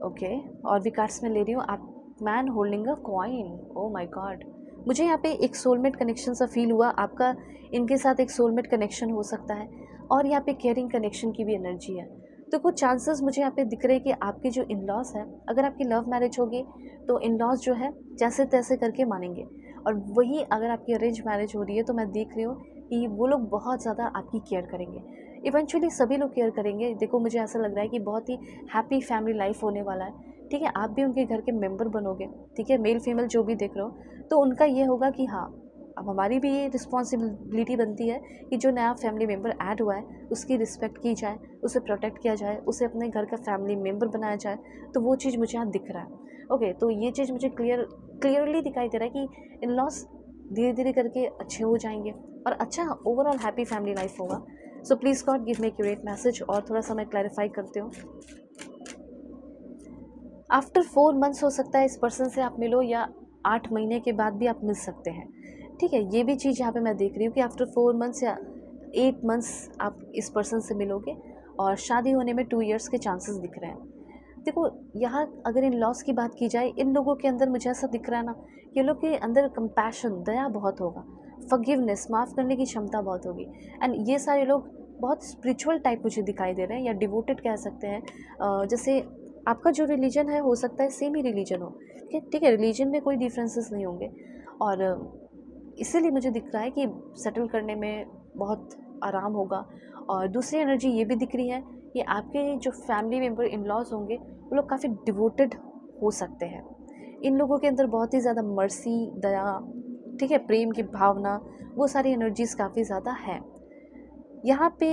okay, और भी कार्ड्स में ले रही हूँ आप, man holding a coin, oh my God. मुझे यहाँ पे एक सोलमेट कनेक्शन सा फील हुआ, आपका इनके साथ एक सोलमेट कनेक्शन हो सकता है और यहाँ पे केयरिंग कनेक्शन की भी एनर्जी है। तो कुछ चांसेस मुझे यहाँ पे दिख रहे हैं कि आपके जो इन लॉस है, अगर आपकी लव मैरिज होगी तो इन लॉस जो है जैसे तैसे करके मानेंगे, और वही अगर आपकी अरेंज मैरिज हो रही है तो मैं देख रही हूँ कि वो लोग बहुत ज़्यादा आपकी केयर करेंगे। इवेंचुअली सभी लोग केयर करेंगे। देखो मुझे ऐसा लग रहा है कि बहुत ही हैप्पी फैमिली लाइफ होने वाला है, ठीक है। आप भी उनके घर के मेंबर बनोगे, ठीक है, मेल फीमेल जो भी देख रहे हो, तो उनका ये होगा कि हाँ, अब हमारी भी ये रिस्पॉन्सिबिलिटी बनती है कि जो नया फैमिली मेम्बर ऐड हुआ है उसकी रिस्पेक्ट की जाए, उसे प्रोटेक्ट किया जाए, उसे अपने घर का फैमिली मेम्बर बनाया जाए। तो वो चीज़ मुझे यहाँ दिख रहा है। ओके, तो ये चीज़ मुझे क्लियरली दिखाई दे रहा है कि इन लॉस धीरे धीरे करके अच्छे हो जाएंगे और अच्छा ओवरऑल हैप्पी फैमिली लाइफ होगा। So please God give me accurate message. और थोड़ा सा मैं क्लैरिफाई करती हूँ। आफ्टर 4 मंथ्स हो सकता है इस पर्सन से आप मिलो, या 8 महीने के बाद भी आप मिल सकते हैं, ठीक है। ये भी चीज़ यहाँ पे मैं देख रही हूँ कि आफ्टर 4 मंथ्स या 8 मंथ्स आप इस पर्सन से मिलोगे और शादी होने में 2 इयर्स के चांसेस दिख रहे हैं। देखो यहाँ अगर इन लॉस की बात की जाए, इन लोगों के अंदर मुझे ऐसा दिख रहा है ना, ये लोग के अंदर कंपैशन, दया बहुत होगा, फॉरगिवनेस, माफ़ करने की क्षमता बहुत होगी। एंड ये सारे लोग बहुत स्पिरिचुअल टाइप मुझे दिखाई दे रहे हैं, या डिवोटेड कह सकते हैं। जैसे आपका जो रिलीजन है हो सकता है सेम ही रिलीजन हो, ठीक है, रिलीजन में कोई डिफरेंसेस नहीं होंगे। और इसीलिए मुझे दिख रहा है कि सेटल करने में बहुत आराम होगा। और दूसरी एनर्जी ये भी दिख रही है कि आपके जो फैमिली मेम्बर इन लॉज होंगे वो लोग काफ़ी डिवोटेड हो सकते हैं। इन लोगों के अंदर बहुत ही ज़्यादा मर्सी, दया, ठीक है, प्रेम की भावना, वो सारी एनर्जीज़ काफ़ी ज़्यादा है। यहाँ पे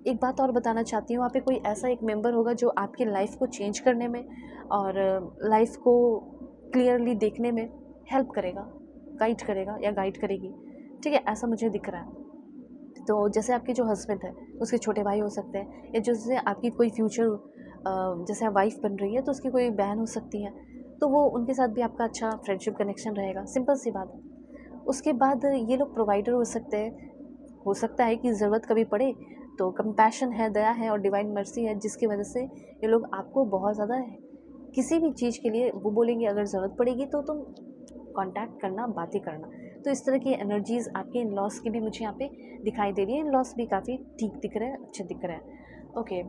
एक बात और बताना चाहती हूँ, वहाँ पे कोई ऐसा एक मेंबर होगा जो आपकी लाइफ को चेंज करने में और लाइफ को क्लियरली देखने में हेल्प करेगा, गाइड करेगा या गाइड करेगी, ठीक है, ऐसा मुझे दिख रहा है। तो जैसे आपके जो हस्बैंड है उसके छोटे भाई हो सकते हैं, या जैसे आपकी कोई फ्यूचर जैसे आप वाइफ बन रही है तो उसकी कोई बहन हो सकती है, तो वो उनके साथ भी आपका अच्छा फ्रेंडशिप कनेक्शन रहेगा, सिंपल सी बात है। उसके बाद ये लोग प्रोवाइडर हो सकते हैं, हो सकता है कि ज़रूरत कभी पड़े तो कंपैशन है, दया है और डिवाइन मर्सी है, जिसकी वजह से ये लोग आपको बहुत ज़्यादा किसी भी चीज़ के लिए वो बोलेंगे अगर ज़रूरत पड़ेगी तो तुम कांटेक्ट करना, बातें करना। तो इस तरह की एनर्जीज़ आपके इन लॉस की भी मुझे यहाँ पे दिखाई दे रही है। इन लॉस भी काफ़ी ठीक दिख रहे हैं, अच्छे दिख रहे हैं। ओके,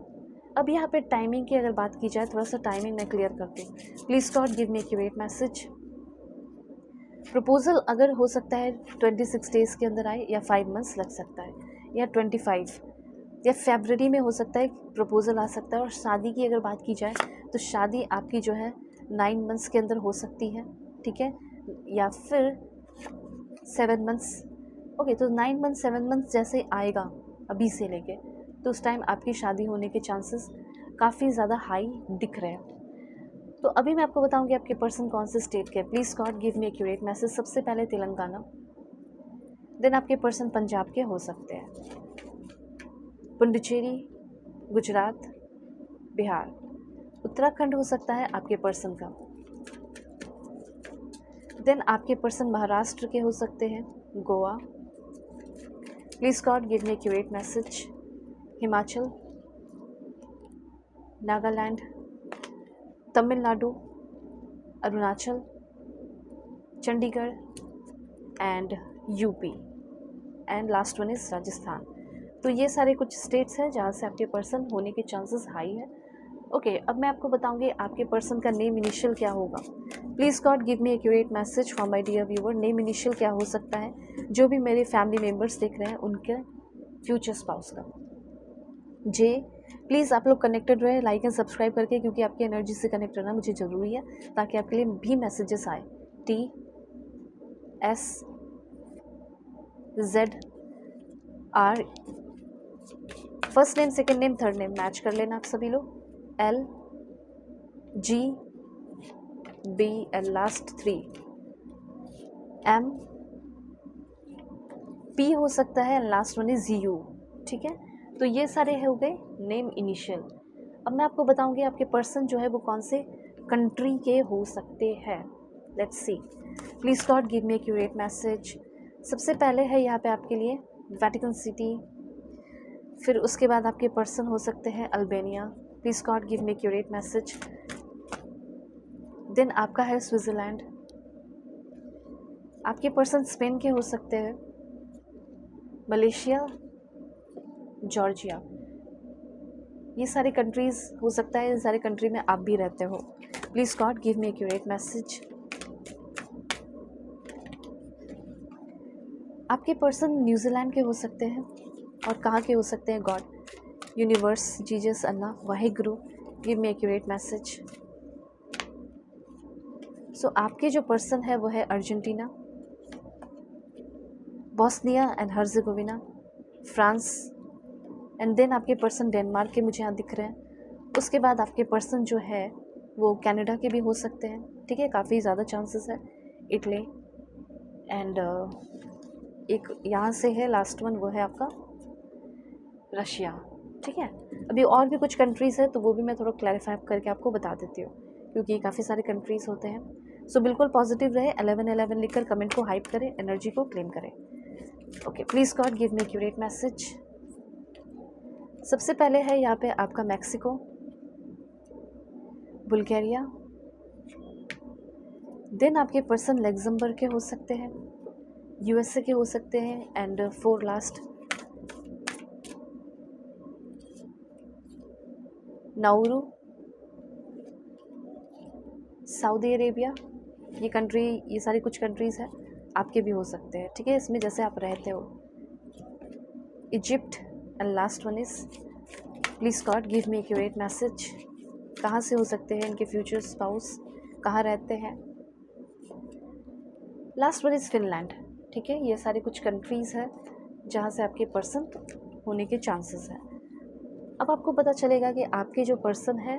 अब यहाँ पे टाइमिंग की अगर बात की जाए, थोड़ा सा टाइमिंग मैं क्लियर करती हूँ। Please God give me accurate message. Proposal अगर हो सकता है 26 डेज़ के अंदर आए, या 5 मंथ्स लग सकता है, या 25 या फरवरी में हो सकता है प्रपोज़ल आ सकता है। और शादी की अगर बात की जाए तो शादी आपकी जो है 9 मंथ्स के अंदर हो सकती है, ठीक है, या फिर 7 मंथ्स। ओके, तो 9 मंथ्स 7 मंथ्स जैसे आएगा अभी से लेके, तो उस टाइम आपकी शादी होने के चांसेस काफ़ी ज़्यादा हाई दिख रहे हैं। तो अभी मैं आपको बताऊंगी आपके पर्सन कौन से स्टेट के। Please God give me accurate message. सबसे पहले तेलंगाना, देन आपके पर्सन पंजाब के हो सकते हैं, पुडुचेरी, गुजरात, बिहार, उत्तराखंड हो सकता है आपके पर्सन का, देन आपके पर्सन महाराष्ट्र के हो सकते हैं, Goa. Please God give me accurate message. Himachal, Nagaland, Tamil Nadu, Arunachal, Chandigarh and UP, and last one is Rajasthan. तो ये सारे कुछ स्टेट्स हैं जहाँ से आपके पर्सन होने के चांसेस हाई है। ओके, अब मैं आपको बताऊंगी आपके पर्सन का नेम इनिशियल क्या होगा। Please God give me accurate message for my dear viewer. Name initial क्या हो सकता है, जो भी मेरे फैमिली मेम्बर्स देख रहे हैं उनके फ्यूचर स्पाउस का। जे, प्लीज़ आप लोग कनेक्टेड रहे लाइक एंड सब्सक्राइब करके, क्योंकि आपकी एनर्जी से कनेक्ट रहना मुझे ज़रूरी है ताकि आपके लिए भी मैसेजेस आए। T S Z R first name, second name, third name match कर लेना आप सभी लोग। LGB एंड लास्ट 3 MP हो सकता है and last one is U। ठीक है, तो ये सारे हो गए नेम इनिशियल। अब मैं आपको बताऊंगी आपके पर्सन जो है वो कौन से कंट्री के हो सकते हैं। Let's see, please God give me accurate message. सबसे पहले है यहाँ पे आपके लिए वेटिकन सिटी, फिर उसके बाद आपके पर्सन हो सकते हैं Albania, please God give me accurate message. Then आपका है स्विट्ज़रलैंड, आपके पर्सन स्पेन के हो सकते हैं, मलेशिया, जॉर्जिया, ये सारी कंट्रीज़ हो सकता है, इन सारी कंट्री में आप भी रहते हो। Please God give me accurate message. आपके पर्सन न्यूजीलैंड के हो सकते हैं, और कहाँ के हो सकते हैं? God, universe, Jesus, Allah, Waheguru, give me accurate message. So आपके जो पर्सन है वो है Argentina, Bosnia and Herzegovina, France, and then आपके पर्सन डेनमार्क के मुझे यहाँ दिख रहे हैं। उसके बाद आपके पर्सन जो है वो कनाडा के भी हो सकते हैं, ठीक है, काफ़ी ज़्यादा चांसेस है। इटली एंड एक यहाँ से है लास्ट वन, वो है आपका रशिया। ठीक है, अभी और भी कुछ कंट्रीज़ है तो वो भी मैं थोड़ा क्लैरिफाई करके आपको बता देती हूँ, क्योंकि काफ़ी सारे कंट्रीज़ होते हैं। सो बिल्कुल पॉजिटिव रहे, 11-11 लिखकर कमेंट को हाइप करें, एनर्जी को क्लेम करें। Okay, please God give me accurate message. सबसे पहले है यहाँ पे आपका मैक्सिको, बुल्गारिया, देन आपके पर्सन लग्जमबर्ग के हो सकते हैं, USA के हो सकते हैं, and 4 last Nauru, Saudi Arabia. ये कंट्री, ये सारी कुछ कंट्रीज़ है, आपके भी हो सकते हैं, ठीक है, इसमें जैसे आप रहते हो। Egypt and last one is, please God give me accurate message. कहाँ से हो सकते हैं इनके फ्यूचर स्पाउस, कहाँ रहते हैं? Last one is Finland. ठीक है, ये सारी कुछ कंट्रीज़ है जहाँ से आपके पर्सन होने के चांसेस हैं। अब आपको पता चलेगा कि आपके जो पर्सन है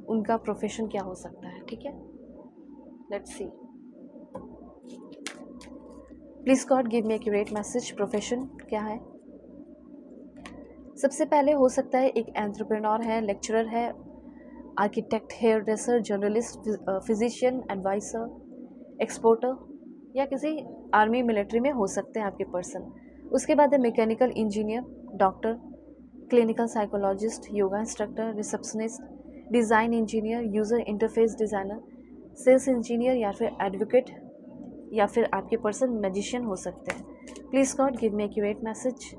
उनका प्रोफेशन क्या हो सकता है। ठीक है, let's see, please God give me accurate message. Profession क्या है? सबसे पहले हो सकता है एक एंटरप्रेन्योर है, लेक्चरर है, architect, hairdresser, journalist, physician, adviser, exporter, या किसी आर्मी मिलिट्री में हो सकते हैं आपके पर्सन। उसके बाद है mechanical engineer, doctor, clinical psychologist, yoga instructor, receptionist, design engineer, user interface designer, sales engineer, या फिर एडवोकेट, या फिर आपके पर्सन मैजिशियन हो सकते हैं। Please God give me accurate message.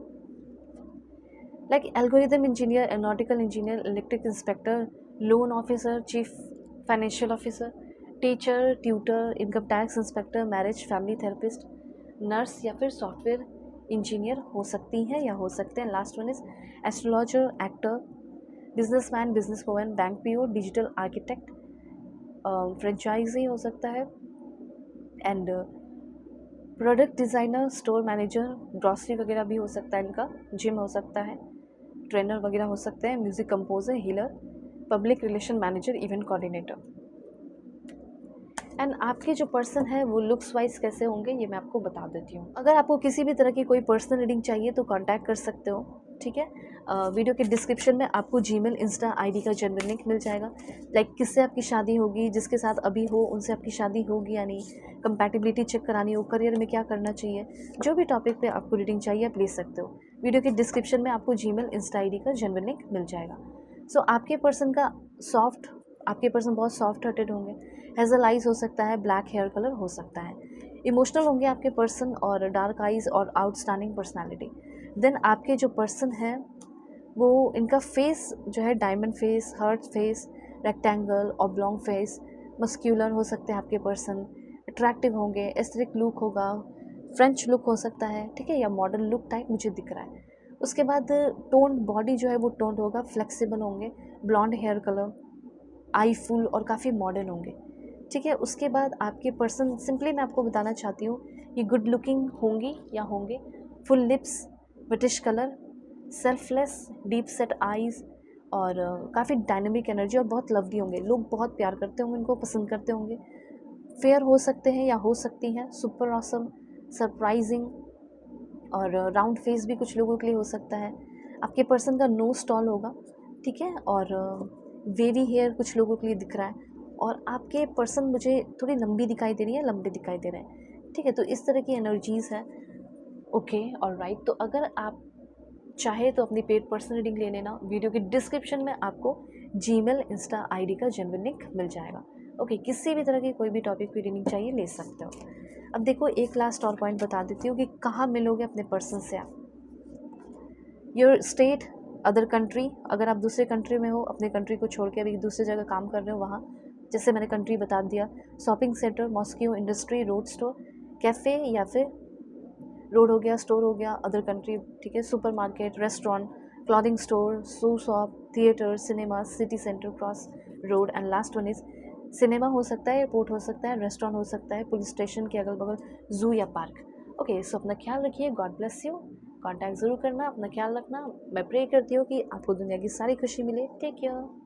Like algorithm engineer, aeronautical engineer, electric inspector, loan officer, chief financial officer, teacher, tutor, income tax inspector, marriage family therapist, nurse, या फिर सॉफ्टवेयर इंजीनियर हो सकती हैं या हो सकते हैं। Last one is astrologer, actor, businessman, business woman, bank PO, digital architect, franchisee हो सकता है, and product designer, store manager, grocery वगैरह भी हो सकता है इनका, जिम हो सकता है, ट्रेनर वगैरह हो सकते हैं, music composer, healer, public relation manager, event coordinator. And आपके जो पर्सन है वो लुक्स वाइज कैसे होंगे ये मैं आपको बता देती हूँ। अगर आपको किसी भी तरह की कोई पर्सनल रीडिंग चाहिए तो कांटेक्ट कर सकते हो। ठीक है, वीडियो के डिस्क्रिप्शन में आपको जीमेल, इंस्टा आईडी का जनरल लिंक मिल जाएगा। लाइक किससे आपकी शादी होगी, जिसके साथ अभी हो उनसे आपकी शादी होगी या नहीं, कंपैटिबिलिटी चेक करानी हो, करियर में क्या करना चाहिए, जो भी टॉपिक पे आपको रीडिंग चाहिए आप ले सकते हो। वीडियो के डिस्क्रिप्शन में आपको जीमेल, इंस्टा आईडी का जनरल लिंक मिल जाएगा। सो आपके पर्सन का आपके पर्सन बहुत सॉफ्ट हार्टेड होंगे, हेजल आइज हो सकता है, ब्लैक हेयर कलर हो सकता है, इमोशनल होंगे आपके पर्सन, और डार्क आइज और आउटस्टैंडिंग पर्सनालिटी। देन आपके जो पर्सन है वो इनका फेस जो है diamond face, heart face, rectangle, oblong face, muscular हो सकते हैं आपके पर्सन, अट्रैक्टिव होंगे, एस्थेटिक लुक होगा, फ्रेंच लुक हो सकता है, ठीक है, या मॉडर्न लुक टाइप मुझे दिख रहा है। उसके बाद टोन्ड बॉडी जो है वो टोन्ड होगा, फ्लेक्सिबल होंगे, ब्लॉन्ड हेयर कलर, आई फुल और काफ़ी मॉडर्न होंगे। ठीक है, उसके बाद आपके पर्सन, सिंपली मैं आपको बताना चाहती हूँ ये गुड लुकिंग होंगी या होंगे, full lips, British colour, selfless, deep set eyes और काफ़ी डायनेमिक एनर्जी और बहुत लवली होंगे। लोग बहुत प्यार करते होंगे, उनको पसंद करते होंगे। फेयर हो सकते हैं या हो सकती हैं, सुपर ऑसम, सरप्राइजिंग और राउंड फेस भी कुछ लोगों के लिए हो सकता है। आपके पर्सन का नोज टॉल होगा, ठीक है, और वेवी हेयर कुछ लोगों के लिए दिख रहा है। और आपके पर्सन मुझे थोड़ी लंबी दिखाई दे रही है, लंबे दिखाई दे रहे हैं, ठीक है। तो इस तरह की एनर्जीज़ हैं। Okay, alright. तो अगर आप चाहे तो अपनी पेड पर्सनल रीडिंग ले लेना। वीडियो के डिस्क्रिप्शन में आपको जीमेल, इंस्टा आईडी का जेन्युइन लिंक मिल जाएगा। ओके, किसी भी तरह की कोई भी टॉपिक पे रीडिंग चाहिए ले सकते हो। अब देखो, एक लास्ट और पॉइंट बता देती हूँ कि कहाँ मिलोगे अपने पर्सन से आप। योर स्टेट, अदर कंट्री, अगर आप दूसरे कंट्री में हो, अपने कंट्री को छोड़ के अभी दूसरी जगह काम कर रहे हो, वहाँ जैसे मैंने कंट्री बता दिया। Shopping centre, mosque, industry, road store, cafe या फिर रोड हो गया, स्टोर हो गया, अदर कंट्री, ठीक है। Super market, restaurant, clothing store, shoe shop, theatre, cinema, city centre, cross road and last one is cinema हो सकता है, एयरपोर्ट हो सकता है, रेस्टोरेंट हो सकता है, पुलिस स्टेशन के अगल बगल, जू या पार्क। ओके, सो अपना ख्याल रखिए। God bless you. कॉन्टैक्ट ज़रूर करना, अपना ख्याल रखना। मैं प्रे करती हूँ कि आपको दुनिया की सारी खुशी मिले। Take care.